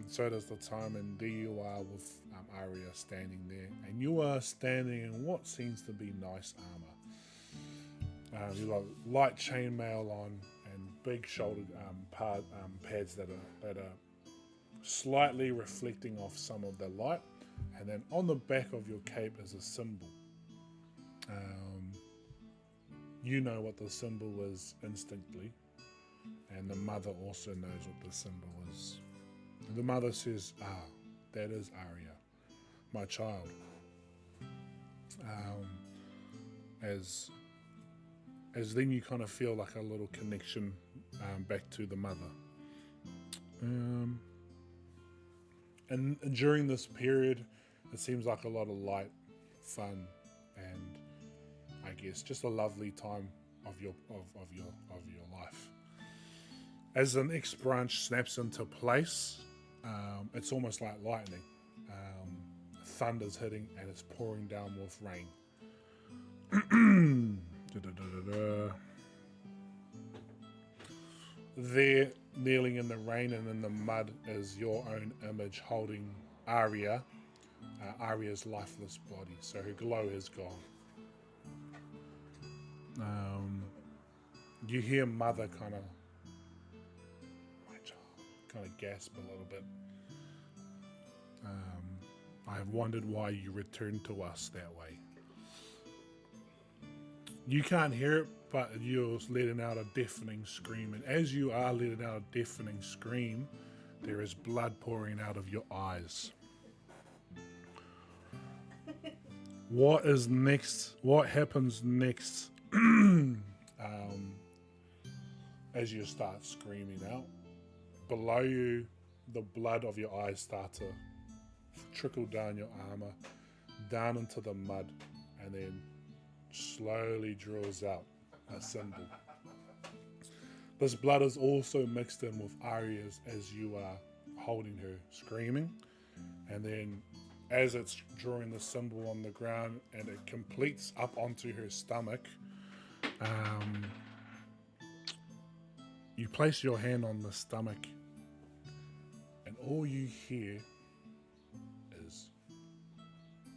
so does the time, and there you are with Arya standing there, and you are standing in what seems to be nice armor. You've got light chainmail on and big shoulder pads that are slightly reflecting off some of the light, and then on the back of your cape is a symbol. You know what the symbol is instantly, and the mother also knows what the symbol is. And the mother says, that is Arya, my child. As then you kind of feel like a little connection back to the mother. And during this period, it seems like a lot of light, fun, and I guess just a lovely time of your life. As the next branch snaps into place, it's almost like lightning. Thunder's hitting and it's pouring down with rain. There, kneeling in the rain and in the mud, is your own image holding Arya, Arya's lifeless body. So her glow is gone. You hear mother kind of, my child, kind of gasp a little bit. I have wondered why you returned to us that way. You can't hear it, but you're letting out a deafening scream. And as you are letting out a deafening scream, there is blood pouring out of your eyes. What is next? What happens next? As you start screaming out, below you, the blood of your eyes start to trickle down your armor, down into the mud, and then slowly draws out a symbol. This blood is also mixed in with Arya's as you are holding her, screaming, and then as it's drawing the symbol on the ground and it completes up onto her stomach, you place your hand on the stomach and all you hear is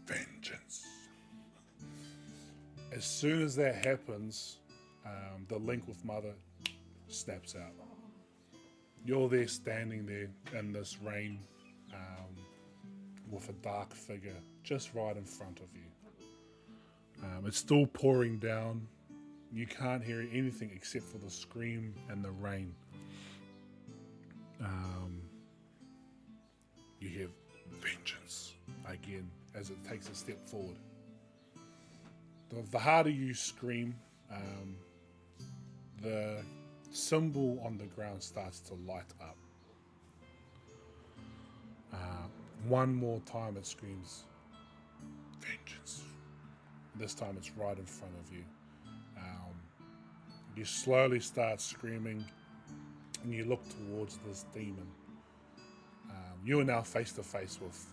vengeance. As soon as that happens, the link with mother snaps out. You're there standing there in this rain with a dark figure just right in front of you. It's still pouring down. You can't hear anything except for the scream and the rain. You hear vengeance again as it takes a step forward. the harder you scream, the symbol on the ground starts to light up. One more time it screams, vengeance. This time it's right in front of you. You slowly start screaming and you look towards this demon. You are now face to face with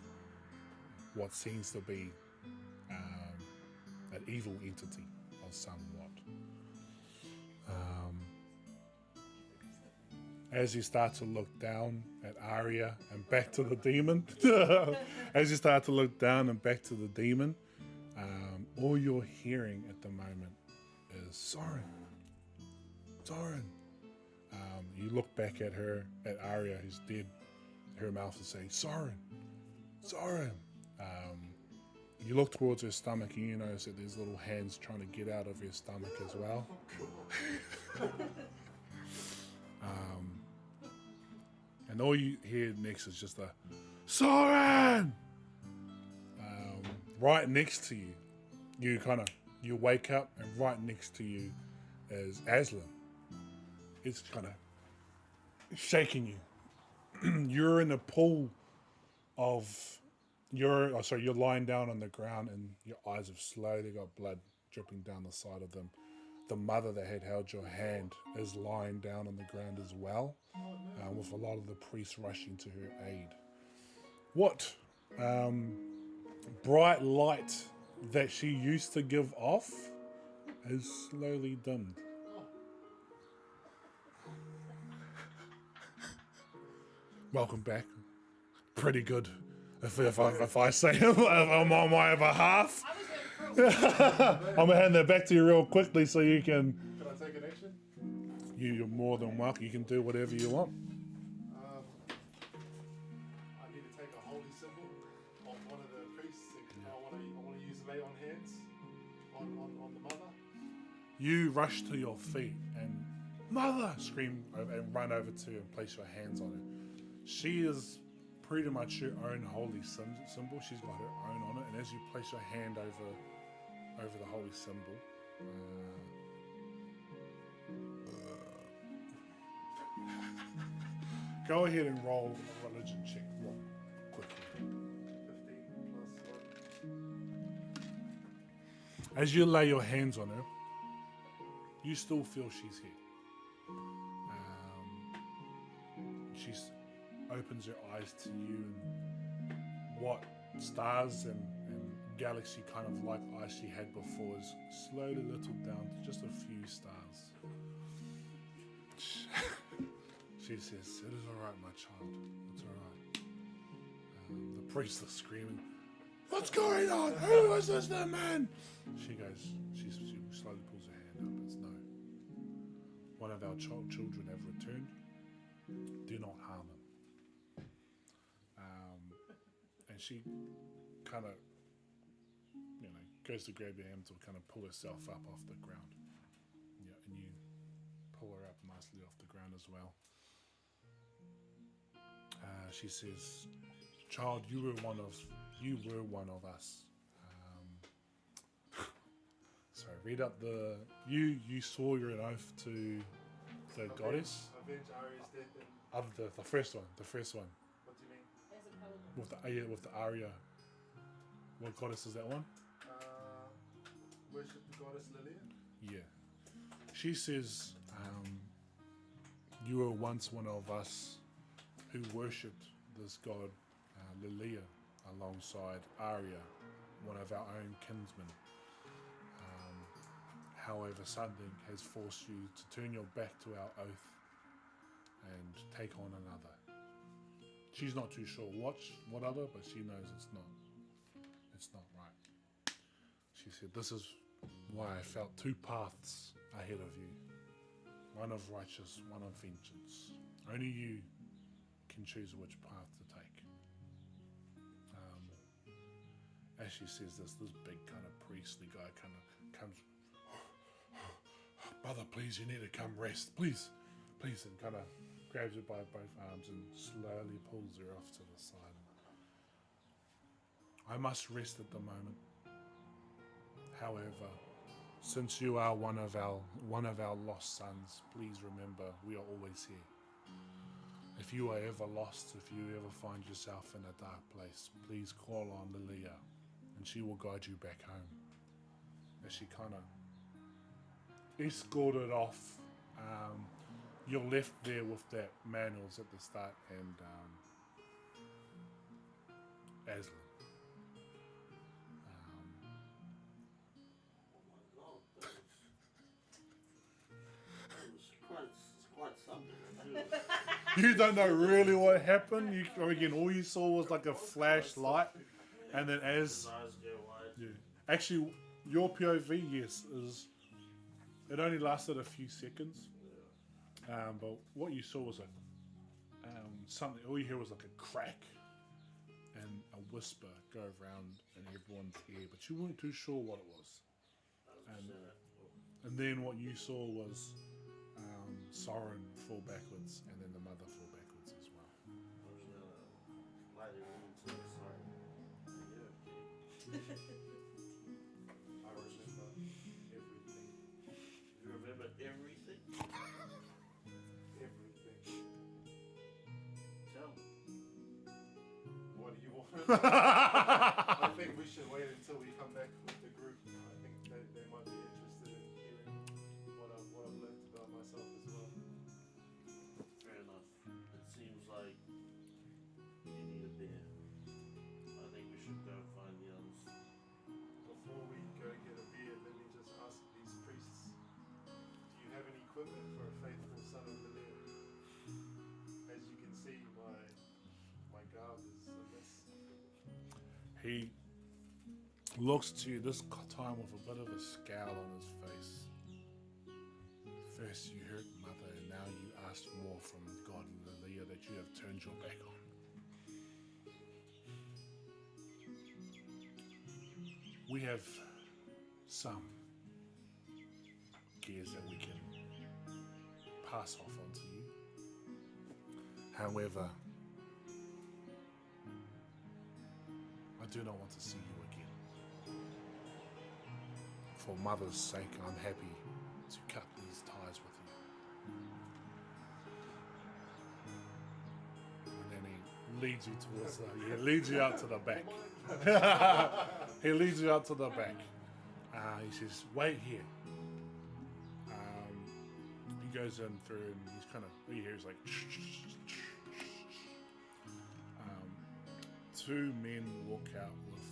what seems to be an evil entity of somewhat. As you start to look down at Arya and back to the demon, as you start to look down and back to the demon, all you're hearing at the moment is Soren. Soren. You look back at her, at Arya, who's dead. Her mouth is saying, Soren. Soren. You look towards her stomach and you notice that there's little hands trying to get out of her stomach as well. And all you hear next is just a Soren! Right next to you, you wake up and right next to you is Aslan. It's kind of shaking you. You're in a pool of you're lying down on the ground and your eyes have slowly got blood dripping down the side of them. The mother that had held your hand is lying down on the ground as well, with a lot of the priests rushing to her aid. What bright light that she used to give off is slowly dimmed. Welcome back. Pretty good, if I say I'm on my behalf. I was going to I'm gonna hand that back to you real quickly so you can. Can I take an action? You're more than welcome. You can do whatever you want. I need to take a holy symbol of one of the priests. And I want to use lay on hands on the mother. You rush to your feet and mother scream and run over to her and place your hands on her. She is pretty much your own holy symbol. She's got her own on it, and as you place your hand over the holy symbol, go ahead and roll a religion check real quickly. 15 plus 1. As you lay your hands on her, you still feel she's here. She opens her eyes to you, and what stars and galaxy kind of like eyes she had before is slowly whittled down to just a few stars. She says, "It is all right, my child. It's all right." The priest is screaming, "What's going on? Who is this man?" She slowly pulls her hand up. It's no. One of our children have returned. Do not harm him. And she kind of, goes to grab your hand to kind of pull herself up off the ground. Yeah, and you pull her up nicely off the ground as well. She says, "Child, you were one of us." Sorry, read up the. You swore your oath to the goddess Avenge Arya's death and of the first one. The first one what do you mean? with the Arya. What goddess is that one? Worship the goddess Lilia. Yeah. She says, "You were once one of us who worshipped this god Lilia alongside Arya, one of our own kinsmen. However, something has forced you to turn your back to our oath and take on another." She's not too sure what other, but she knows it's not right. She said, "This is why I felt two paths ahead of you. One of righteous, one of vengeance. Only you can choose which path to take." As she says this big kind of priestly guy kind of comes, "Brother, please, you need to come rest. Please," and kind of grabs her by both arms and slowly pulls her off to the side. "I must rest at the moment. However, Since you are one of our lost sons, please remember we are always here. If you are ever lost, if you ever find yourself in a dark place, please call on Lilia, and she will guide you back home. As she kind of escorted off, you're left there with that man who was at the start and Aslan. That was quite something. You don't know really what happened. Again, all you saw was like a flashlight, and then as Eyes go wide. yeah, actually, your POV is it only lasted a few seconds, but what you saw was something. All you hear was like a crack and a whisper go around in everyone's ear, but you weren't too sure what it was. And then what you saw was Soren fall backwards, and then the mother fall backwards as well. I was gonna light it into the side. I remember everything. You remember everything? Everything. Tell me. What do you want? I think we should wait until we come back with the group. I think they might be interested in hearing what I've learned about myself as well. Fair enough. It seems like you need a beer. I think we should go find the others. Before we go get a beer, let me just ask these priests, do you have any equipment for a faithful son of the Lord? As you can see, my garb is a mess. He looks to you this time with a bit of a scowl on his face. First you hurt mother, and now you asked more from God and Lilia that you have turned your back on. We have some gears that we can pass off onto you. However, I do not want to see you again. For mother's sake, I'm happy to cut these ties with you. And then he leads you towards he leads you out to the back. He leads you out to the back. He says, wait here. He goes in through and he's kind of, he hears like two men walk out with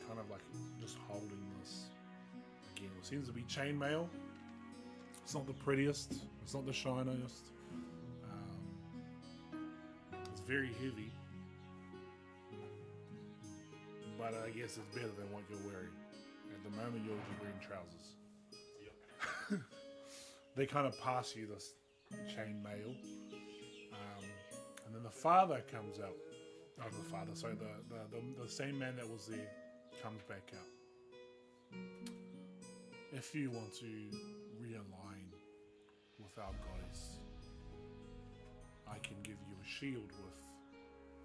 kind of like just holding this, again, what seems to be chainmail. It's not the prettiest, it's not the shiniest. It's very heavy, but I guess it's better than what you're wearing. At the moment, you're wearing trousers. Yep. They kind of pass you this chainmail, and then the father comes out. Not the father, so the same man that was there comes back out. If you want to realign with our goddess, I can give you a shield with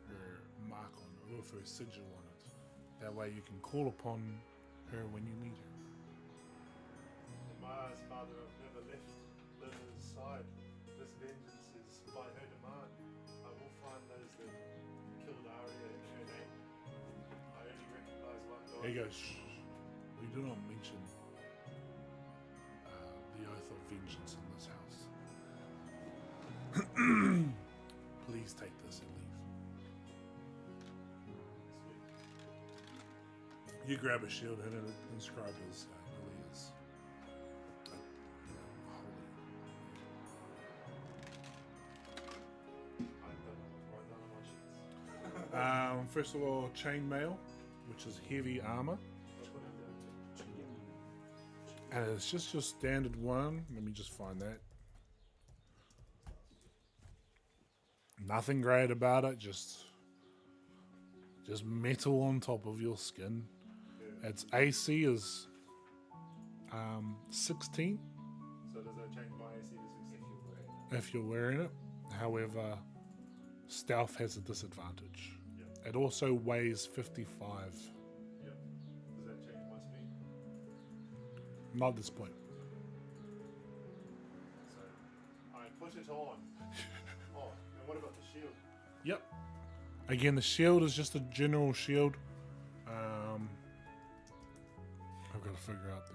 her mark on it, with her sigil on it. That way you can call upon her when you need her. Maya's father have never left Liver's side. This vengeance is by her demand. I will find those that killed Arya in her name. I only recognize one God. He goes, shh, we do not mention the oath of vengeance in this house. Please take this and leave. You grab a shield and it inscribed as Lilia's I don't know what's right down on my sheets. First of all, chainmail, which is heavy armor, I'll put it down. and it's just your standard one. Let me just find that. Nothing great about it, just metal on top of your skin. Yeah. Its AC is 16 So does that change my AC to 16? if you're wearing it. However, stealth has a disadvantage. Yeah. It also weighs 55. Yeah. Does that change my speed? Not at this point. So I put it on. Oh, and what about the shield? Yep. Again, the shield is just a general shield. I've got to figure out the.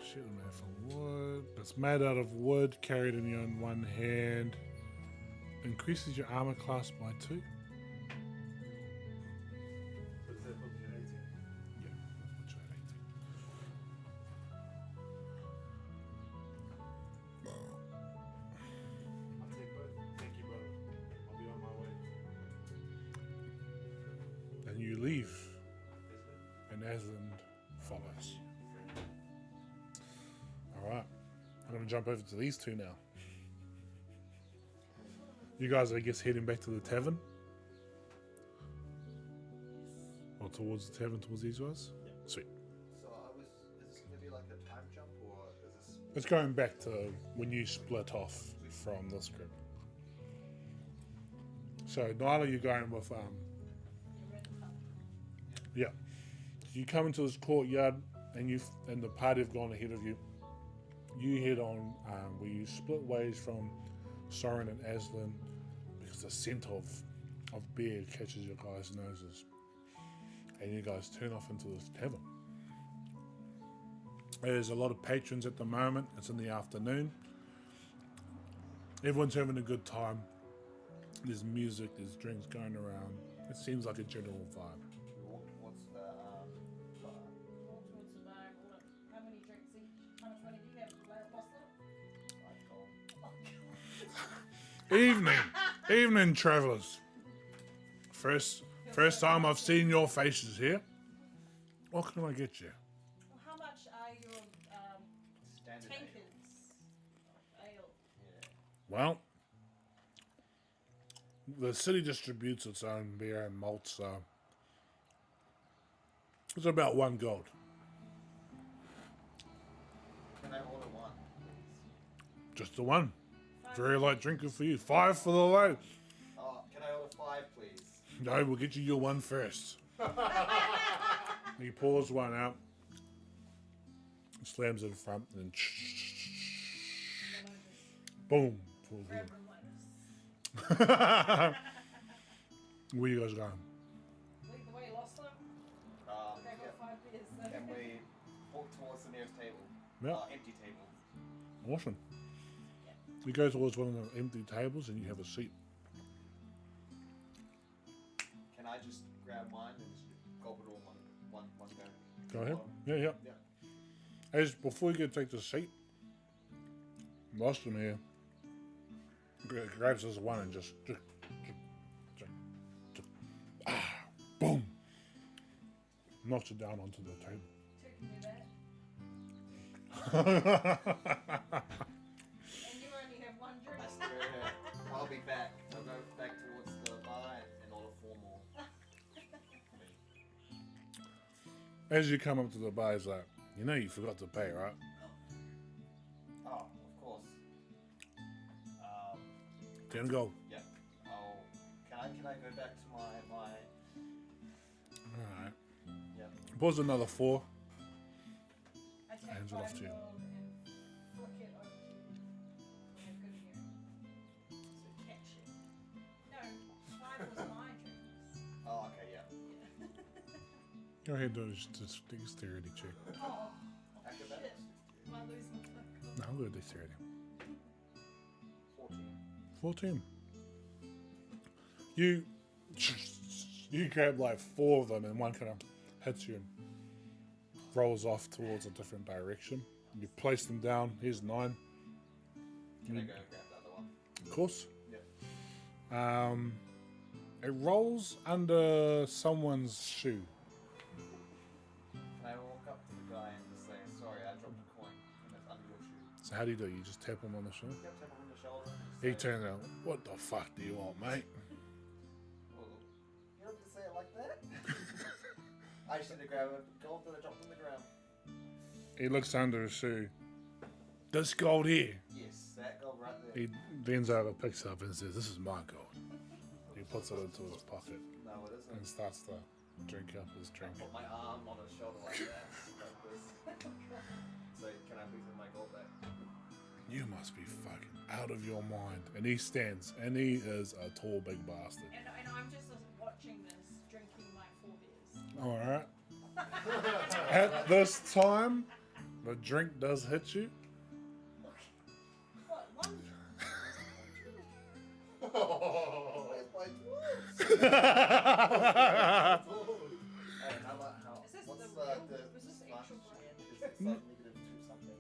Shield made from wood. It's made out of wood, carried in your one hand. Increases your armor class by 2. So does that put me at 18? Yeah, that's what you're at 18. I'll take both. Thank you, brother. I'll be on my way. And you leave, Isn't and Aslan follows. Alright, I'm going to jump over to these two now. You guys are, I guess, heading back to the tavern? Or towards the tavern, towards these guys? Sweet. So is this gonna be like a time jump, or is this? It's going back to when you split off from this group. So, Nyla, you're going with, yeah. You come into this courtyard, and the party have gone ahead of you. You head on where you split ways from Soren and Aslan because the scent of beer catches your guys' noses. And you guys turn off into this tavern. There's a lot of patrons at the moment. It's in the afternoon. Everyone's having a good time. There's music, there's drinks going around. It seems like a general vibe. What's the bar? Walk towards the bar. Order. How many drinks each? How much money do you have? Lost it? Evening, travellers. First time I've seen your faces here. What can I get you? Well, how much are your Standard ale. tankers of ale? Yeah. Well, the city distributes its own beer and malt, so it's about 1 gold. Can I order one, please? Just the one. Very light drinker for you. 5 for the load. Oh, can I order 5, please? No, we'll get you your one first. He pours one out, slams it in front, and then boom. Pulls it. Where you guys going? Lead the way, lost them. Okay, Yeah. got 5 beers. So. Can we walk towards the nearest table? Yeah. Empty table. Awesome. You go towards one of the empty tables and you have a seat. Can I just grab mine and just gulp it all one go? Go ahead. Yeah. Yeah. As before you go take the seat, Rostam here grabs this one and just boom, knocks it down onto the table. And you only have 1 drink. I swear, I'll be back. I'll go back towards the bar and order 4 more. As you come up to the bar, he's like, you know you forgot to pay, right? Oh, of course. 10 gold. Yeah. Oh, can I go back to my Alright. yeah. Pause another 4. I take Hands it off 5 to you. gold and flick it over to you. We have good hearing. So catch it. No, 5 was my drinks. Oh, okay, yeah. Go ahead and do a dexterity check. Oh, Acrobatics. shit. Am I losing my flick? No, I'll do a dexterity. 14. 14. You grab like 4 of them and one kind of hits you and rolls off towards a different direction. You place them down. Here's 9. Can I go grab the other one? Of course. Yep. It rolls under someone's shoe. Can I walk up to the guy and just say, sorry, I dropped a coin and it's under your shoe? So how do you do it? You just tap him on the shoulder? Yep, tap him on the shoulder. and He just say, turns around. What the fuck do you want, mate? well, you don't just say it like that. I just had to grab it, gold that I dropped on the ground. He looks under his shoe. This gold here. Yes, that gold right there. He leans over, picks it up, and says, "This is my gold." puts it into his pocket No, it isn't. and starts to drink up his drink. Put my arm on his shoulder like that. Like this. So can I please have my gold back? You must be fucking out of your mind. And he stands, and he is a tall, big bastard. And I'm just watching this, drinking my 4 beers. All right. At this time, the drink does hit you. What, one? Where's my dwarves? Hey, how Is this what's the the real- was this the last actual yen? brand? Is it like -2 something?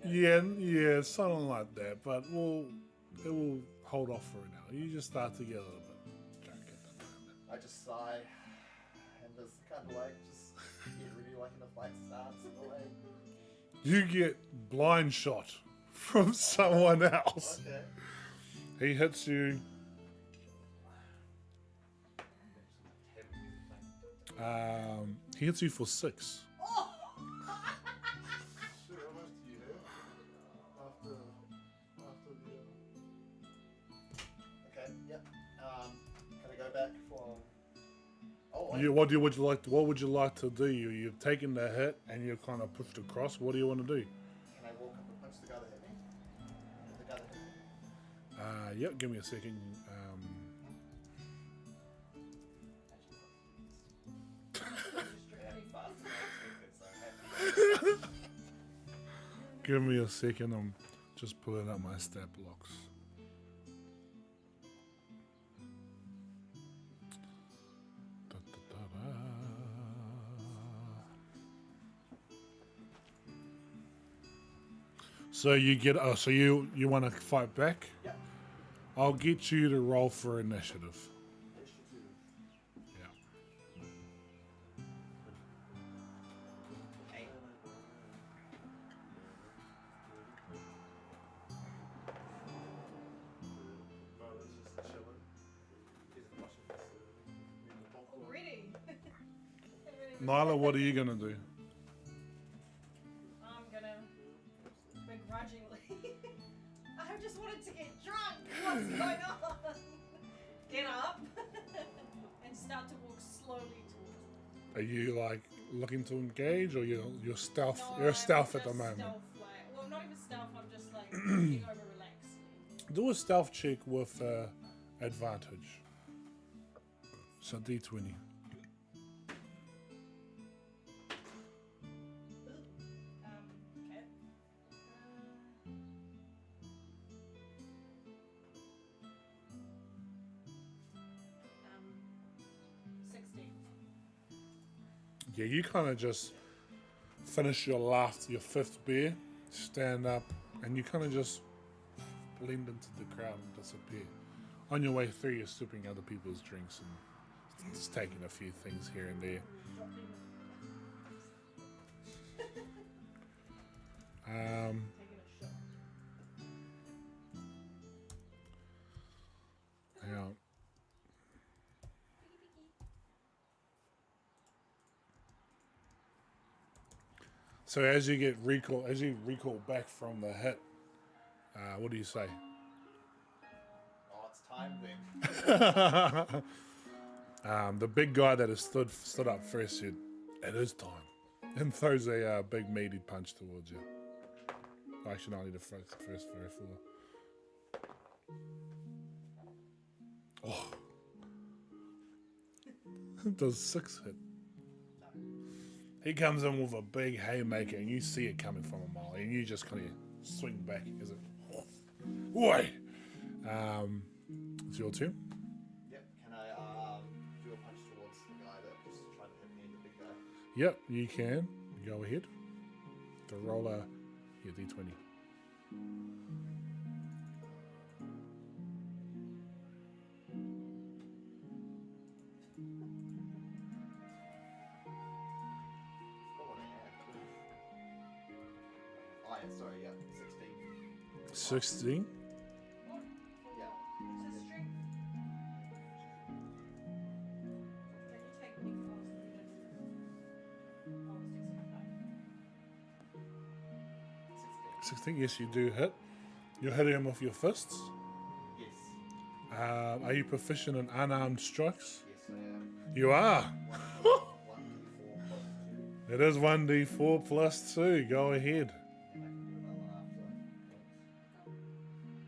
Yeah, something like that. But it will hold off for an hour. You just start to get a little bit drunk at the moment. I just sigh and just kind of like just get ready like in the fight starts in a way. You get blind shot from someone else. Okay. He hits you. He hits you for 6. Oh! Shit, how much do you have after the? Okay. Yep. Can I go back for? Oh. What would you like to do? You've taken the hit and you're kind of pushed across. What do you want to do? Can I walk up and punch the guy that hit me? The guy that hit me. Yep. Give me a second. Give me a second. I'm just pulling up my stat blocks. So you get. So you want to fight back? Yeah. I'll get you to roll for initiative. Yeah. No, that's just chilling. He's watching this in the popcorn. Already? Nyla, what are you gonna do? I'm gonna begrudgingly. I just wanted to get drunk. What's going on? Get up and start to walk slowly towards. Are you like looking to engage, or you're stealth? No, You're I'm stealth at the just moment. Stealth, like, well, not even stealth. I'm just like looking over relaxed. Do a stealth check with advantage. So D20. Okay. 16. Yeah, you kind of just finish your fifth beer, stand up, and you kind of just blend into the crowd and disappear. On your way through, you're sipping other people's drinks and just taking a few things here and there. Taking a shot. Hang on. So as you recall back from the hit, what do you say? Oh, it's time then. The big guy that has stood up first said, "It is time," and throws a big meaty punch towards you. Actually, no, I need a first very full. Oh, does 6 hit? He comes in with a big haymaker, and you see it coming from a mile, and you just kind of swing back as it. Oi! It's your turn. Yep. Can I do a punch towards the guy that was trying to hit me, the big guy? Yep, you can. Go ahead. The roller, your D20. Oh, yeah, sorry, yeah, 16. 16. What? Yeah. What's his strength? Can you take me fast? Oh, 16. 16. 16, yes, you do hit. You're hitting him with your fists. Yes. Are you proficient in unarmed strikes? Yes, I am. You are. 1d4 plus 2. It is 1d4 plus 2. Go ahead. And I can do another one after.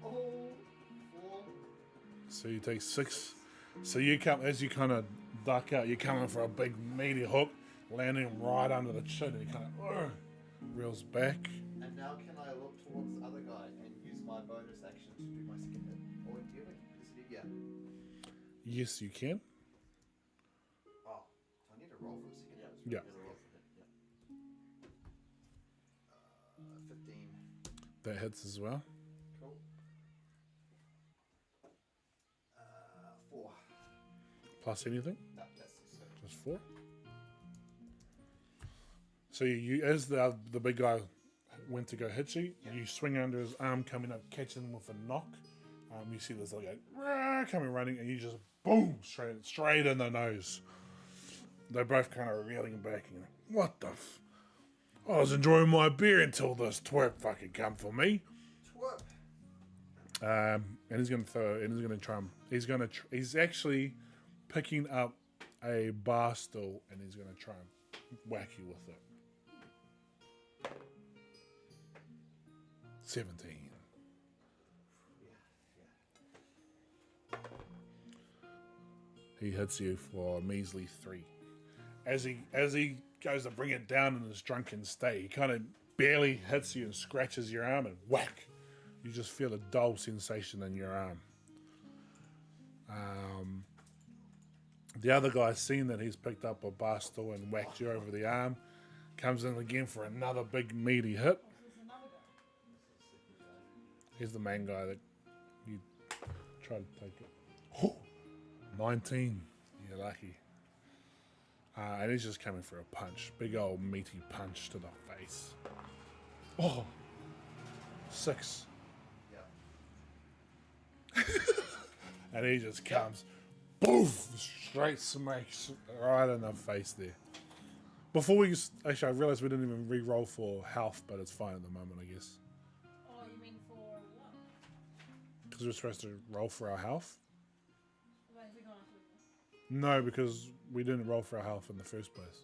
Oh, 4. So you take 6. So you come, as you kind of duck out, you're coming for a big meaty hook, landing right under the chin, and he kind of reels back. And now can I look towards the other guy and use my bonus action to do my second hit? Or do you have it? Yeah. Yes, you can. Oh, so I need to roll for a second hit. Yeah. 15. That hits as well. Cool. 4. Plus anything? No, that's so. Just 4. So you as the big guy went to go hit you, you swing under his arm, coming up, catching him with a knock. You see this little guy coming running, and you just boom straight in the nose. They're both kind of reeling back. And what the? I was enjoying my beer until this twerp fucking come for me. Twerp. And he's gonna throw. And he's gonna try. He's actually picking up a bar stool, and he's gonna try and whack you with it. 17. He hits you for a measly 3. As he goes to bring it down in his drunken state, he kind of barely hits you and scratches your arm, and whack! You just feel a dull sensation in your arm. The other guy, seeing that he's picked up a bar stool and whacked you over the arm, comes in again for another big meaty hit. He's the main guy that you try to take it. Oh, 19. You're lucky. And he's just coming for a punch. Big old meaty punch to the face. Oh, 6. Yeah. And he just comes, boof, straight smacks right in the face there. Before we, actually, I realized we didn't even re-roll for health, but it's fine at the moment, I guess. Oh, you mean for what? Because we're supposed to roll for our health. Why have we gone after this? No, because we didn't roll for our health in the first place.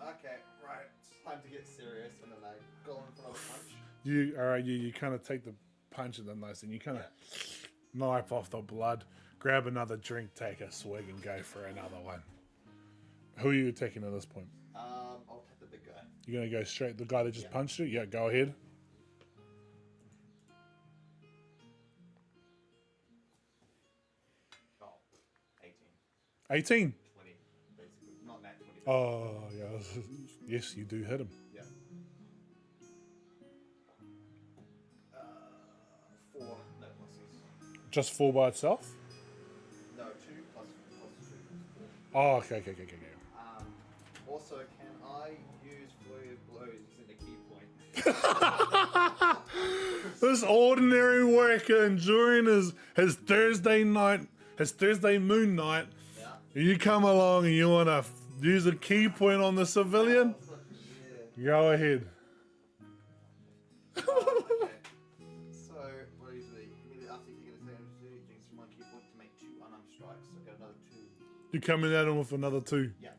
Okay, right. It's time to get serious, and then I go in for another punch. You kind of take the punch in the nose, and you kind of knife off the blood, grab another drink, take a swig, and go for another one. Who are you attacking at this point? I'll take the big guy. You're gonna go straight the guy that just punched you? Yeah, go ahead. Oh, 18. 18. 20, basically. Not that 20. Oh, yeah. Yes, you do hit him. Yeah. 4, no pluses. Just 4 by itself? No, 2 plus 2 is 4. Oh, okay. Also, can I use flurry of blows as in a key point? This ordinary worker during his Thursday night, his Thursday moon night, Yeah. you come along and you want to use a key point on the civilian? Yeah. Go ahead. Okay. So, what is it? Immediately after you get a second to use one key point to make 2 unarmed strikes. So I got another 2. You're coming at him with another 2. Yeah.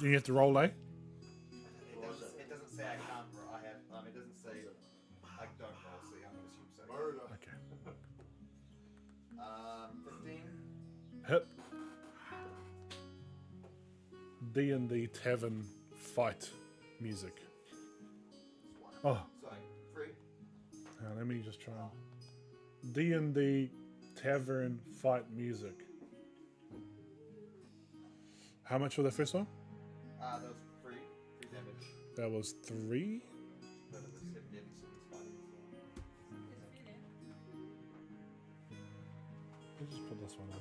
You have to roll, eh? It doesn't say I can't roll. I have. It doesn't say I don't roll. So I'm gonna assume so. Murder. Okay. 15. Hit. D&D Tavern fight music. Oh, Sorry. 3. let me just try. D&D Tavern fight music. How much for the first one? That was 3. 3 damage. That was 3. That was 7 damage. So he's fighting. Let's just put this one on.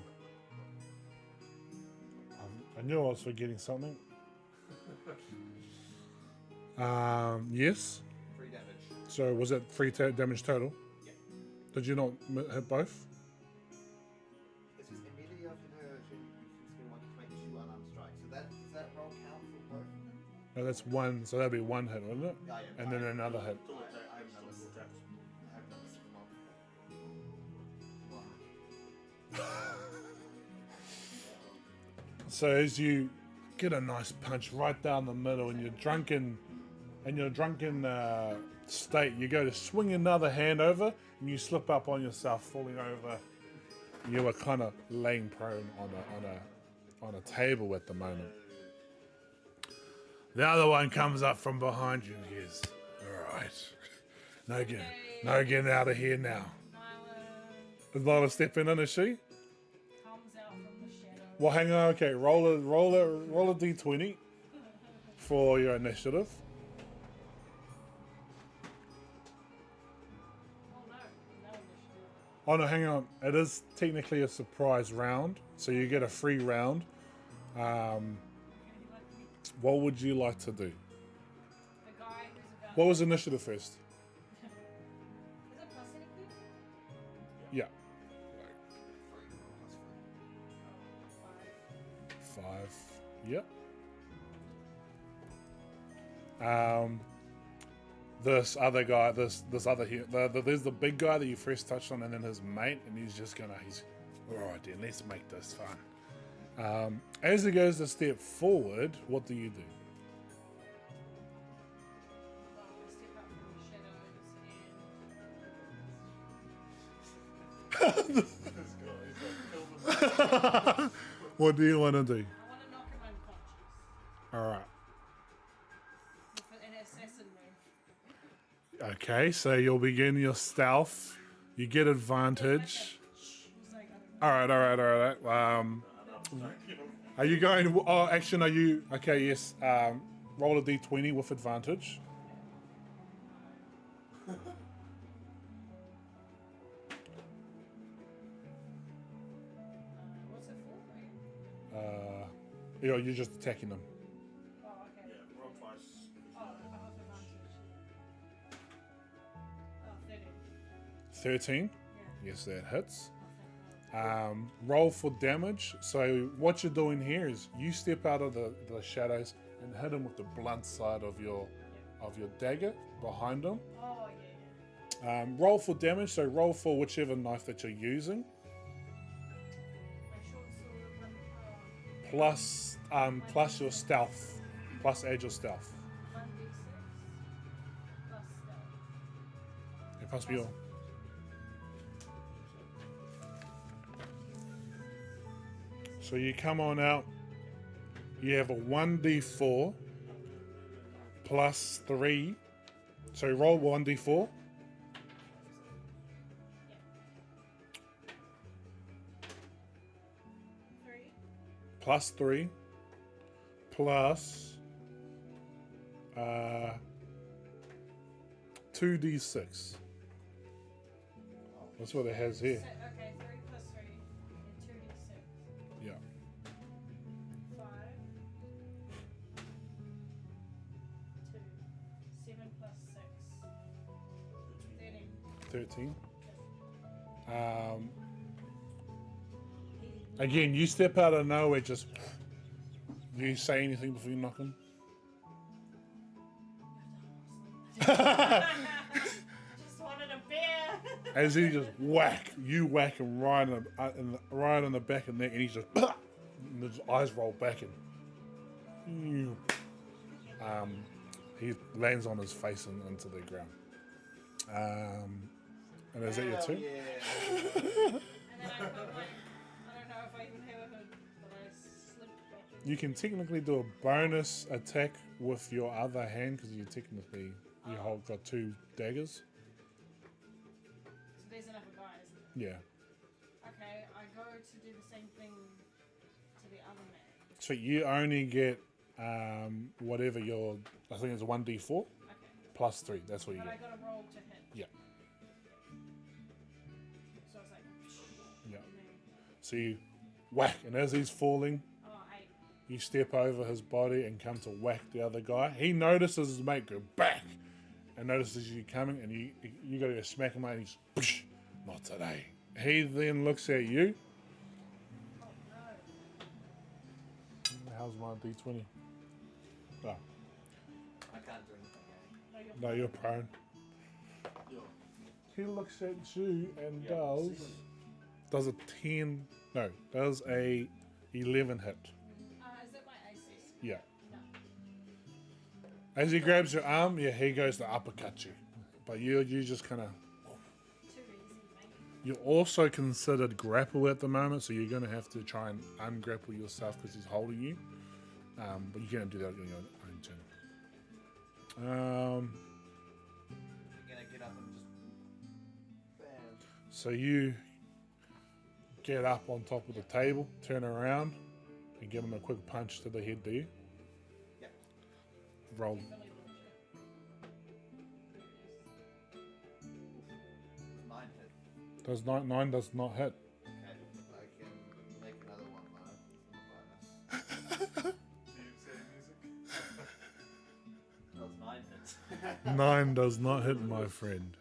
I knew I was forgetting something. Yes. 3 damage. So was it 3 damage total? Yeah. Did you not hit both? It says immediately after her, she can one to make 2 unarmed strikes. So does that roll count for both of them? Oh, that's one. So that'd be one hit, wouldn't it? Yeah, And then another hit. I have numbers. I have numbers from So as you get a nice punch right down the middle, and you're drunken, state, you go to swing another hand over, and you slip up on yourself, falling over. You were kind of laying prone on a table at the moment. The other one comes up from behind you and goes, "All right, no getting out of here now." Nyla Is Lila stepping in, is she? comes out from the shadow. Well, hang on. Okay, roll a d20 for your initiative. Oh no, no initiative. Oh no, hang on. It is technically a surprise round, so you get a free round. Can you let me? What would you like to do? The guy who's about. What was initiative first? Is it plus anything? Yeah, Oh, 5. 5. Yep. This other guy, this other here, there's the big guy that you first touched on, and then his mate, and he's all right then, let's make this fun. As he goes a step forward, what do you do? Well, I step up from the shadows and This guy is like Kelvin. What do you want to do? I want to knock him unconscious. All right. With an assassin move. Okay, so you'll begin your stealth. You get advantage. We'll say All right. Are you going? Oh, action. Are you? Okay, yes. Roll a d20 with advantage. what's it for? You're just attacking them. Oh, okay. Yeah, roll twice. Oh, I have advantage. Oh, 13. 13. Yeah. Yes, that hits. Oh, thank God. Roll for damage. So what you're doing here is you step out of the shadows and hit him with the blunt side of your dagger behind him. Oh, yeah. Roll for damage. So roll for whichever knife that you're using. My short sword, Plus your stealth. Plus add your stealth. 1d6 plus stealth. It must be your. So you come on out. You have a 1d4 plus 3. So roll 1d4 3. plus 3 plus 2d6. That's what it has here. Okay, 3 plus 3 and 2d6. Yeah. 5. 2. 7 plus 6. 13. 13. Again, you step out of nowhere, just. Do you say anything before you knock him? Just wanted a beer. As he just you whack him right in the back of the neck, and he's just. And his eyes roll back, and. He lands on his face and into the ground. And is that your turn? Yeah. And then I put my. I don't know if I even have a hood, but I slipped back in. You can technically do a bonus attack with your other hand because you got 2 daggers. So there's another guy, isn't Yeah. there? Okay, I go to do the same thing to the other man. So you only get whatever I think it's a 1d4 Okay. plus 3. That's what you But I get. got a roll to hit. Yeah. So it's like. Yeah. And then, So you whack, and as he's falling, oh, 8. you step over his body and come to whack the other guy. He notices his mate go back and notices you coming, and you go to smack him, and he's not today. He then looks at you. Oh no. How's my d20? Oh. I can't do anything, eh? No, you're No, you're prone. Yo, He looks at you and Yeah, does a 10, no, does a 11 hit. Is that my AC? Yeah. No. As he grabs your arm, yeah, he goes to uppercut you. But you just kind of... Too easy, mate. You're also considered grapple at the moment, so you're going to have to try and ungrapple yourself because he's holding you. But you can't do that on your own turn. You're gonna get up and just. Bam. So you get up on top of the table, turn around, and give him a quick punch to the head, do you? Yep. Roll. Definitely launch it. There it is. 9 hit. Does 9 does not hit. Okay. I can make another one though. It's a bonus. do you say music? That's 9 hits. 9 does not hit, my friend.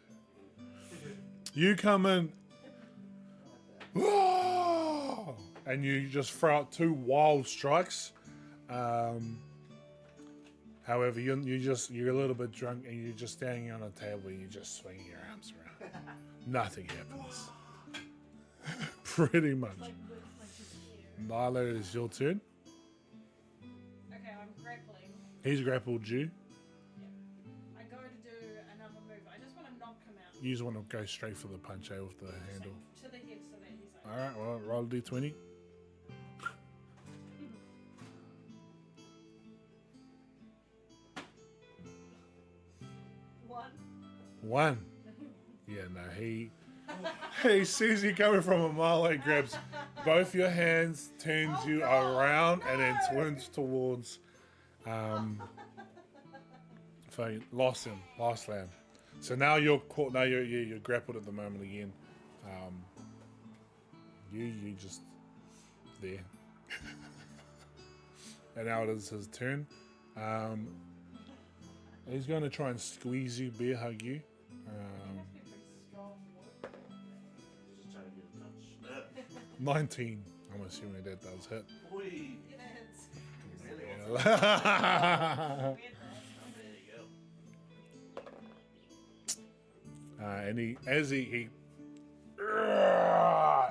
You come in, and you just throw out 2 wild strikes. However, you're a little bit drunk, and you're just standing on a table, and you're just swinging your arms around. Nothing happens. Pretty much. Like just here. Nyla, it is your turn. Okay, I'm grappling. He's grappled you. I go to do another move. I just want to knock him out. You just want to go straight for the punch out with the handle. To the head so that he's like. All right, well, roll a d20. One. 1. Yeah, no, he sees you coming from a mile away, grabs both your hands, turns you around, and then turns towards. So lost him, last land. So now you're caught. Now you're grappled at the moment again. You just there. And now it is his turn. He's going to try and squeeze you, bear hug you. Strong work. Just trying to get a touch. 19. I'm assuming that does hit. Oi. It is. Really? Weird There you go. And he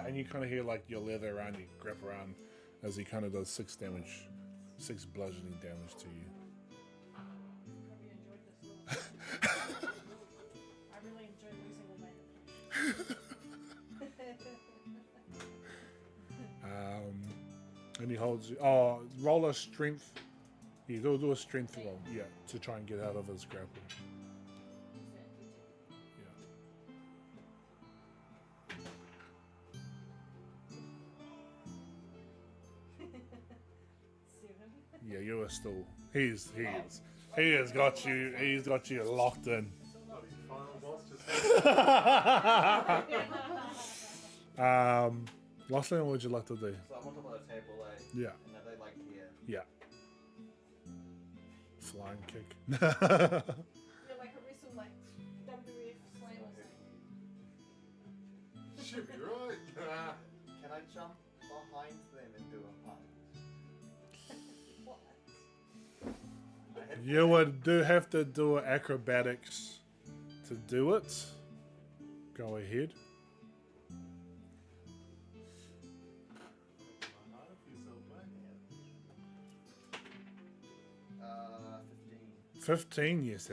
and you kind of hear like your leather around you grip around as he kind of does 6 damage, 6 bludgeoning damage to you. Probably enjoyed this little. I really enjoyed losing all my And he holds you. Oh, roll a strength. Yeah, do a strength roll. Yeah, to try and get out of his grapple. Yeah. Seven. Yeah, you are still. He has got you. He's got you locked in. Oh, he's final boss just. Lastly, what would you like to do? So I'm on top of the table, eh? Yeah, And are they like here? yeah. Flying kick. Yeah, like a wrestle, like WWF slam or something. Should be right. Can I jump behind them and do a punch? What? I hit You would have to do acrobatics to do it. Go ahead. Hard for yourself, mate. 15. 15, yes,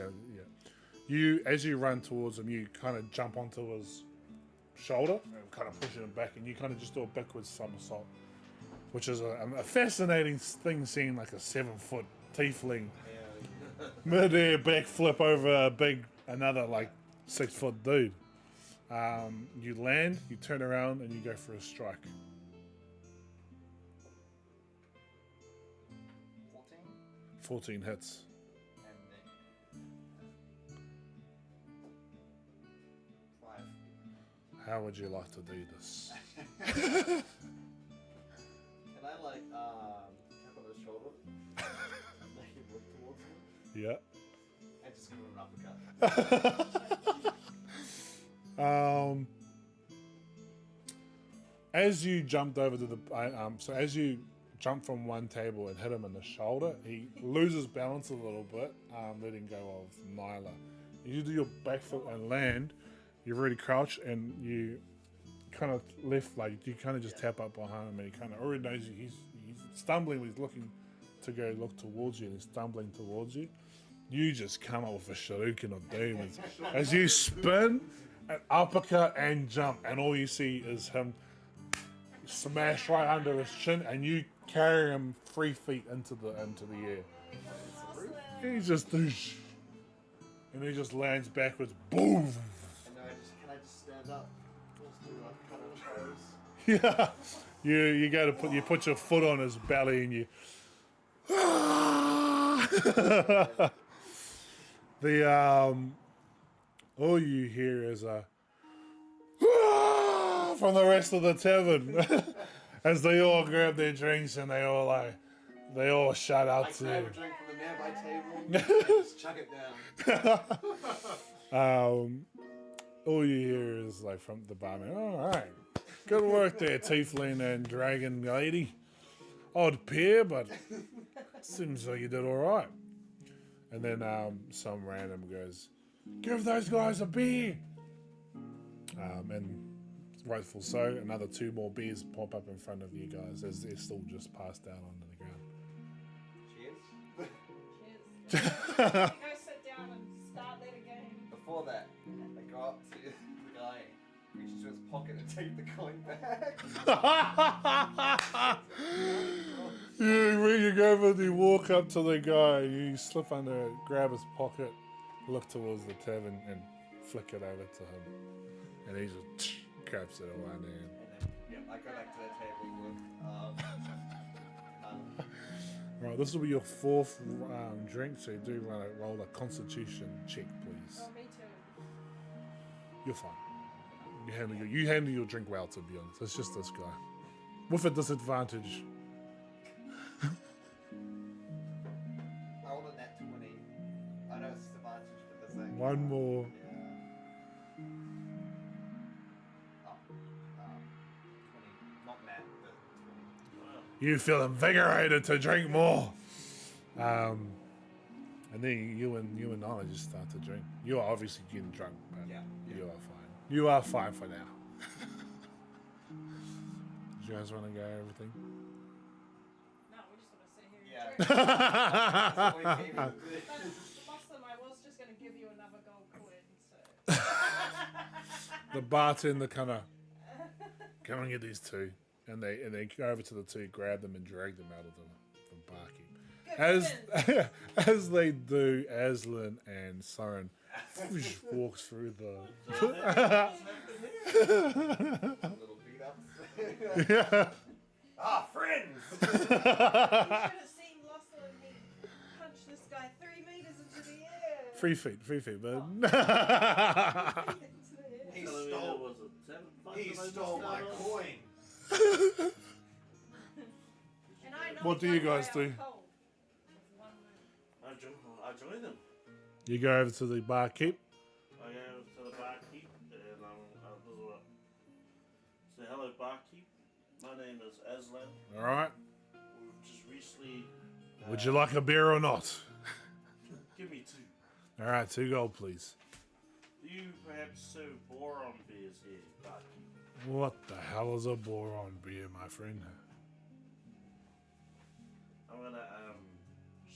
yeah. As you run towards him, you kind of jump onto his shoulder and kind of pushing him back, and you kind of just do a backwards somersault, which is a fascinating thing, seeing like a 7-foot tiefling Yeah. mid-air backflip over another like 6-foot dude. You land, you turn around, and you go for a strike. 14. 14 hits. And then 5. How would you like to do this? Can I like tap on his shoulder? Make him look towards me? Yeah. And just give him an uppercut. As you jumped over to the, so as you jump from one table and hit him in the shoulder. He loses balance a little bit, letting go of Nyla. You do your back foot and land. You're already crouched and you kind of left, like you kind of just tap up behind him and he kind of already knows you. He's stumbling. He's looking to go look towards you and he's stumbling towards you. You just come up with a shuriken of doom as you spin, an uppercut and jump, and all you see is him smash right under his chin, and you carry him 3 feet into the air. He just doosh, and he just lands backwards. Boom! And can I just stand up? Just do like kind of pose. Yeah, you go to put your foot on his belly, and you. All you hear is a from the rest of the tavern as they all grab their drinks and they all shout out I to grab you. a drink from the nearby table and just chuck it down. All you hear is like from the barman, all right, good work there, tiefling and dragon lady. Odd pair, but seems like you did all right. And then some random goes, give those guys a beer. And rightful so, another 2 more beers pop up in front of you guys as they're still just passed out onto the ground. Cheers. Cheers. Go sit down and start that again. Before that, I go up to the guy, reach into his pocket and take the coin back. You go over, you walk up to the guy, you slip under, grab his pocket, look towards the tavern, and flick it over to him. And he just grabs it all under. And then, I go back to the table with, Right, this will be your 4th drink, so you do roll a constitution check, please. Oh, me too. You're fine. You handle your drink well, to be honest. It's just this guy. With a disadvantage. I rolled a nat 20. I know it's disadvantage, but there's like... One more. Yeah. 20. Not nat, but 20. You feel invigorated to drink more. And then you and Nala just start to drink. You are obviously getting drunk, but Yeah. you are fine. You are fine for now. Do you guys want to go everything? No, we just want to sit here Yeah. and drink. That's what we came But, with. Boston, I was just going to give you another gold coin, so... The bartender kind of, come and get these 2. And they go over to the 2, grab them and drag them out of the barkeep. As they do, Aslan and Soren walks through the. Little beat ups. Ah, friends! You should have seen Lossa and me punch this guy 3 meters into the air. 3 feet, but. He Telling me stole, there was a 7 he stole my coin. And I know What do you guys do? I join them. You go over to the barkeep. I go to the barkeep and say hello, barkeep. My name is Aslan. All right. We've just recently. Would you like a beer or not? Give me 2. All right, 2 gold, please. Do you perhaps serve boron beers here, barkeep? What the hell is a boron beer, my friend? I'm gonna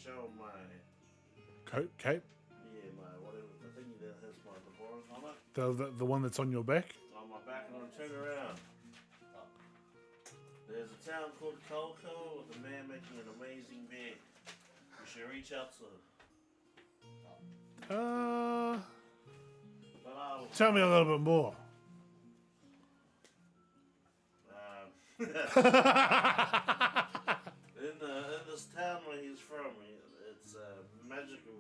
show my Cape? yeah my whatever the thing that has the boron on it The one that's on your back? on my back and I'm gonna turn around. There's a town called Colco with a man making an amazing beer. You should reach out to him. But Tell me a little bit more. in this town where he's from, it's magical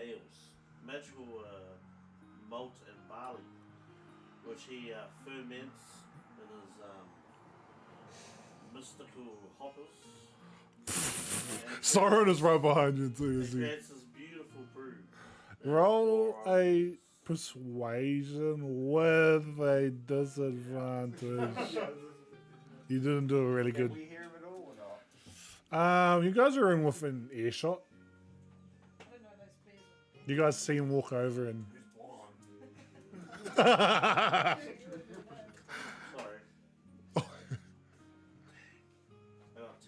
ales, magical malt and barley, which he ferments in his mystical hoppers. Soren is right behind you too, He is he? creates this beautiful brew. Roll a persuasion with a disadvantage. You didn't do a really Can good. we hear him at all or not? You guys are in within earshot. I don't know those bears. You guys see him walk over and. Who's born? Sorry. I got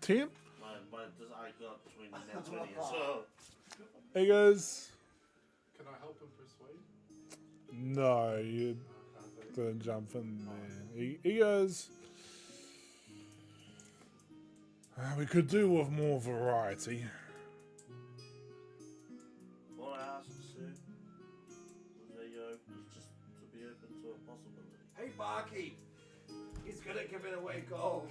10. 10? I got between now 20 as well. He goes, Can I help him persuade? no, you Can't didn't jump in there. He goes, we could do with more variety. What I ask, sir, is just to be open to a possibility. Hey, barkeep! He's gonna give it away gold.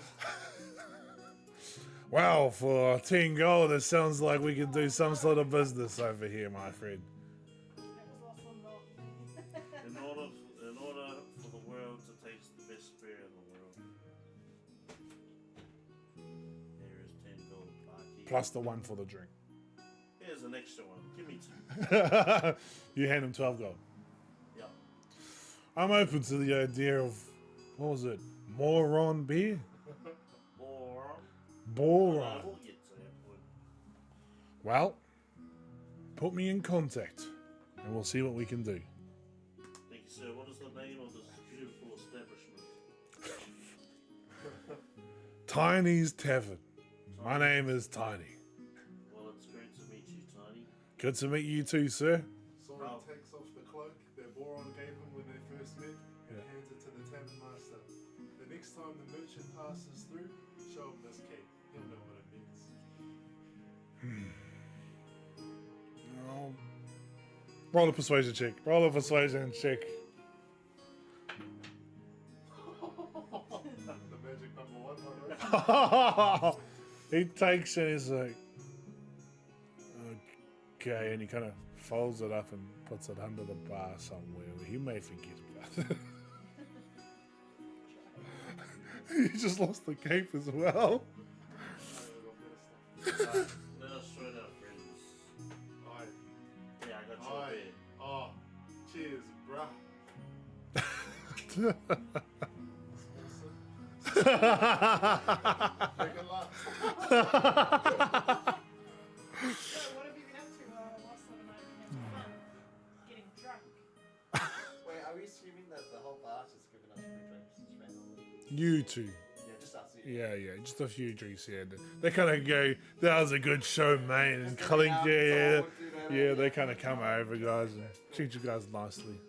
Wow, for 10 gold, it sounds like we could do some sort of business over here, my friend. That was last one not. In order for the world to taste the best beer in the world, here is 10 gold, barkeep. Plus the one for the drink. Here's an extra one. Give me 2. You hand him 12 gold. Yep. I'm open to the idea of, what was it, moron beer? Or Boron. I will get to that point. Well, put me in contact, and we'll see what we can do. Thank you, sir. What is the name of this beautiful establishment? Tiny's Tavern. My name is Tiny. Well, it's great to meet you, Tiny. Good to meet you too, sir. Sora Oh. takes off the cloak that Boron gave him when they first met and hands it to the tavern master. The next time the merchant passes through, show him this cape. He'll know what it means. Oh. Roll a persuasion check. Roll a persuasion check. The magic number 1, my right? He takes it and he's like, okay, and he kind of folds it up and puts it under the bar somewhere where he may forget about it. He just lost the cape as well. Let us join our friends. Aye. Yeah, I got your Aye. beer. Oh, cheers, bruh. Make it last. So, what have you been up to last night? Have you had fun getting drunk? Wait, are we assuming that the whole bar has just given us free drinks just randomly? You two. Yeah, just us. Yeah, just a few drinks here. They kind of go, that was a good show, mate. And clink, yeah, they kind of come over, guys, and treat you guys nicely.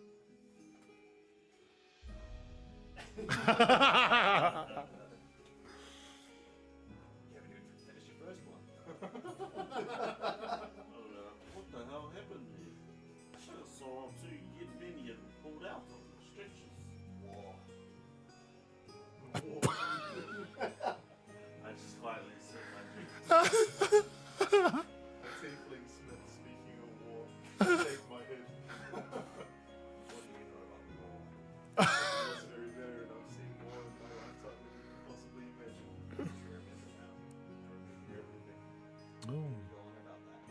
You haven't even finished your first one. What the hell happened there? I should have saw him too. You'd been getting pulled out on the stretchers. I just quietly said my drink. A tiefling smith speaking of war. Shake my head. What do you know about war? I was very there and I've seen more in my lifetime than you can possibly imagine. Oh. Go on about that.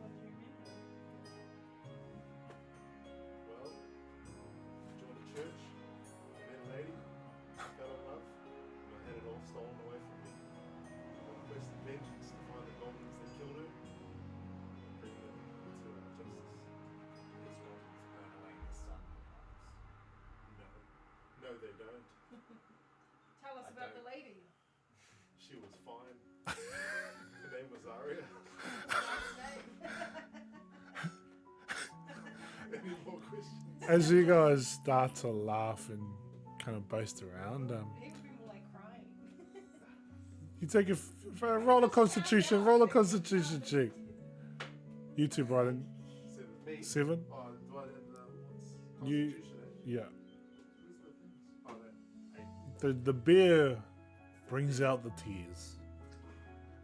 What do you remember? Well, joined a church, met a lady, fell in love, and I had it all stolen away from me. On a quest of vengeance to find the goblins that killed her and bring them to our justice. These goblins burn away in the sun, perhaps. No, they don't. Tell us I about don't. the lady. She was fine. Her name was Aria. Nice name. Any more questions? As you guys start to laugh and kind of boast around, He would be more like crying. you take roll a constitution check. You two, Brian. Me? 7? Oh, do I have what's You- constitution? Yeah. Where's the things? Oh, that. 8. The beer brings out the tears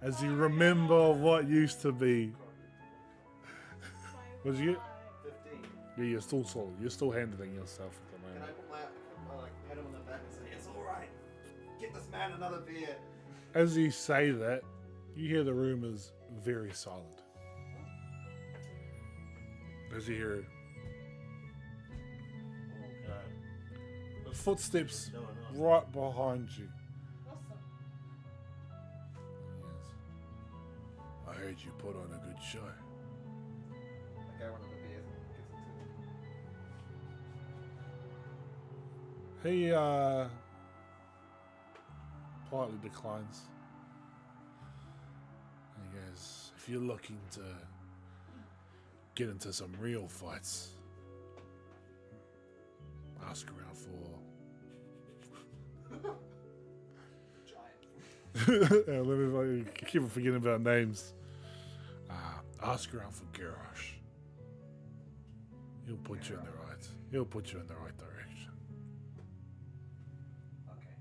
as you remember what used to be. Was you? 15. Yeah, you're still solid. You're still handling yourself at the Can I moment. put my pat him on the back and say, it's alright. Get this man another beer. As you say that, you hear the room is very silent. As you hear Okay. footsteps Going on. right behind you. heard you put on a good show. Okay, one of the beers gives it to him. He politely declines. And he goes, if you're looking to get into some real fights, ask around for Giant. I keep forgetting about names. Ask around for Garrosh. He'll put you in the right direction. Okay.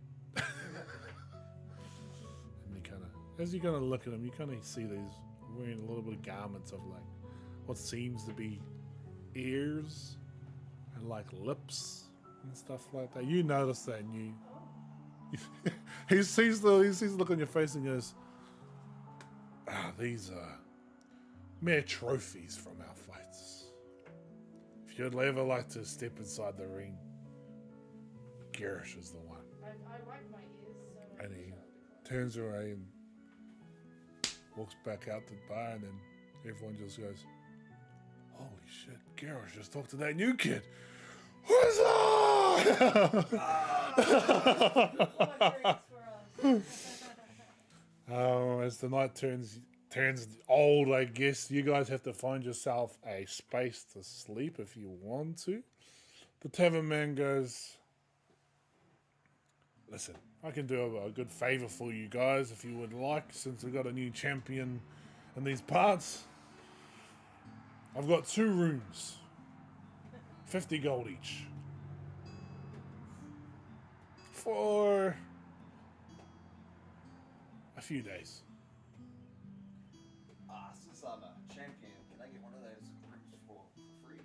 And you kind of, as you kind of look at him, you kind of see these wearing a little bit of garments of like what seems to be ears and like lips and stuff like that. You notice that, and you he sees the look on your face and goes, these are mere trophies from our fights. If you'd ever like to step inside the ring, Garish is the one. I wipe my ears so I And he shut the turns away and walks back out the bar, and then everyone just goes, holy shit, Garrosh just talked to that new kid. What's up? As the night turns old, I guess you guys have to find yourself a space to sleep if you want to. The tavern man goes, listen, I can do a good favor for you guys if you would like, since we've got a new champion in these parts. I've got 2 rooms, 50 gold each, for a few days. Since I'm a champion, can I get one of those rooms for free?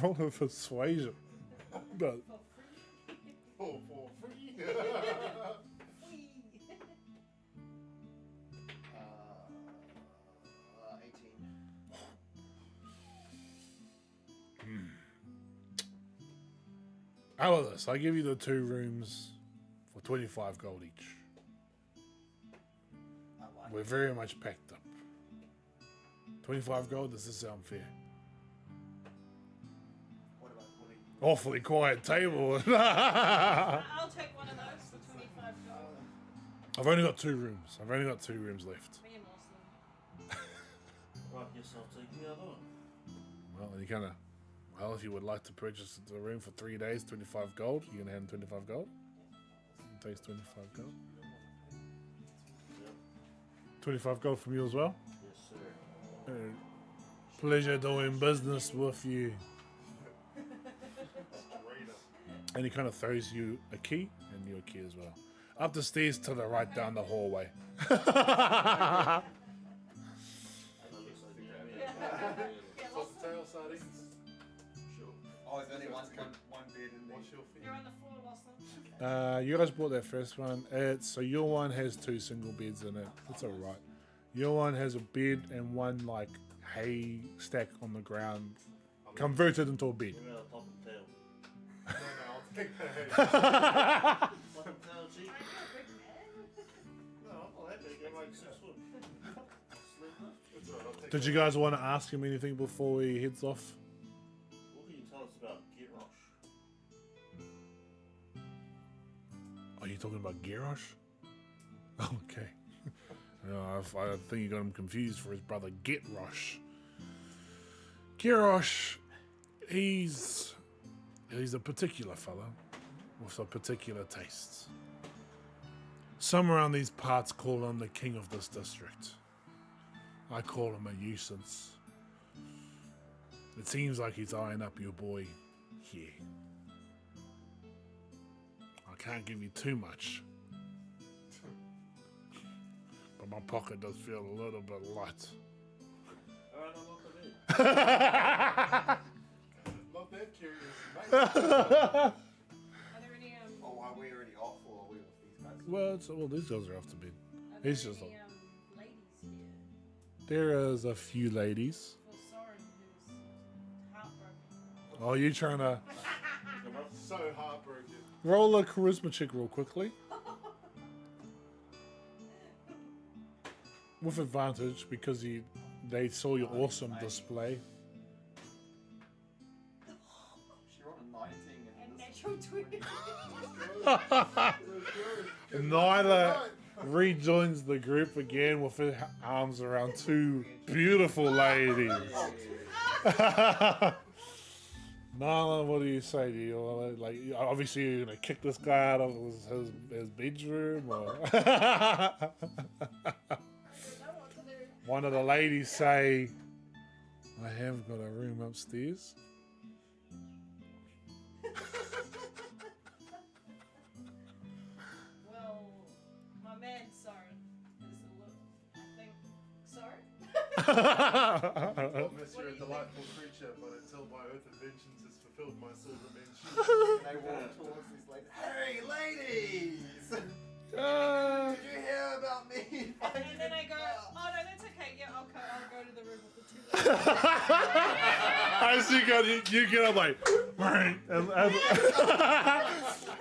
Roll a persuasion. But For free. 18. how about this? I give you the 2 rooms for 25 gold each. I like We're very much packed up. 25 gold, does this sound fair? What are you? Awfully quiet table. I'll take one of those for 25 gold. I've only got 2 rooms. I've only got 2 rooms left. Me and Moslem. Right, yes, I'll take the other one. Well, and you kind of, if you would like to purchase the room for 3 days, 25 gold, you can hand 25 gold. It takes 25 gold. Yep. 25 gold from you as well. Yes, sir. Pleasure doing business with you. Straight up. And he kind of throws you a key, and you a key as well. Up the stairs to the right down the hallway. That looks like the Yeah, Top Moslem, tail sardines. Sure. Oh, there's only one bed in there. What's your fee? you're on the floor, Moslem. You guys bought that first one. So your one has 2 single beds in it. It's alright. Your one has a bed and one like hay stack on the ground, converted into a bed. What about a top and tail? No, I'll take that. Top and tail, cheap? Are you a big man? No, I'm not that big. I'm like 6 foot. Slipper. It's alright, I'll take Did that. you guys want to ask him anything before he heads off? What can you tell us about Get Rush? Are you talking about Garrosh? Oh, okay. No, I think you got him confused for his brother Getrosh. Garrosh, he's a particular fella with a particular taste. Some around these parts call him the king of this district. I call him a nuisance. It seems like he's eyeing up your boy here. I can't give you too much, but my pocket does feel a little bit light. Alright, I'm off the bed. Not that curious, mate. Are there any Oh, are we already off or are we with these guys? Well, these guys are off to bed. are there He's just any ladies here? There is a few ladies. For Soren, who's heartbroken. Oh, you trying to Come up. So heartbroken. roll a charisma check real quickly? with advantage because they saw your awesome display. She rolled a 19 And and natural 20. Nyla rejoins the group again with her arms around two beautiful ladies. Nyla, what do you say? Do you like? Obviously, you're gonna kick this guy out of his bedroom, or I don't know what to do. one of the ladies say, "I have got a room upstairs." Well, my man Soren is a little. I think so. Oh, miss, you're a delightful creature, but until my oath of vengeance is fulfilled, my soul remains sheathed. and they walk towards these ladies. Hey, ladies! Did you hear about me? And then I go, oh no, that's okay. Yeah, I'll go to the room with the two ladies. As you get up like,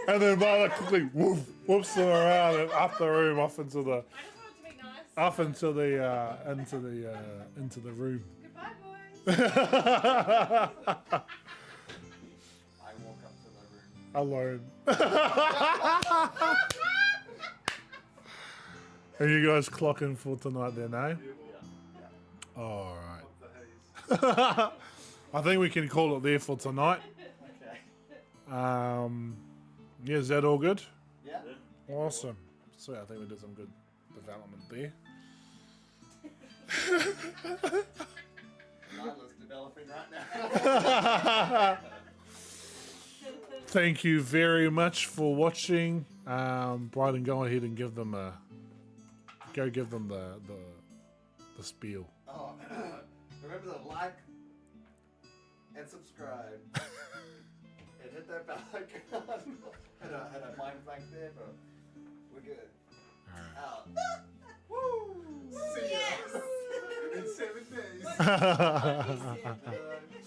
and then Marla quickly whoops them around and up the room, off into the I just want it to be nice. up into the room. Goodbye, boys. I walk up to the room. Alone. Are you guys clocking for tonight then, eh? All right. The haze. I think we can call it there for tonight. Okay. Yeah, is that all good? Yeah? Awesome. So I think we did some good development there. Nyla's developing right now. Thank you very much for watching. Bryden, go ahead and give them the spiel. Oh, remember to like and subscribe. And hit that bell icon. had a mind blank there, but we're good. Out. Woo! See ya. Yes. In 7 days. What did he say? Uh,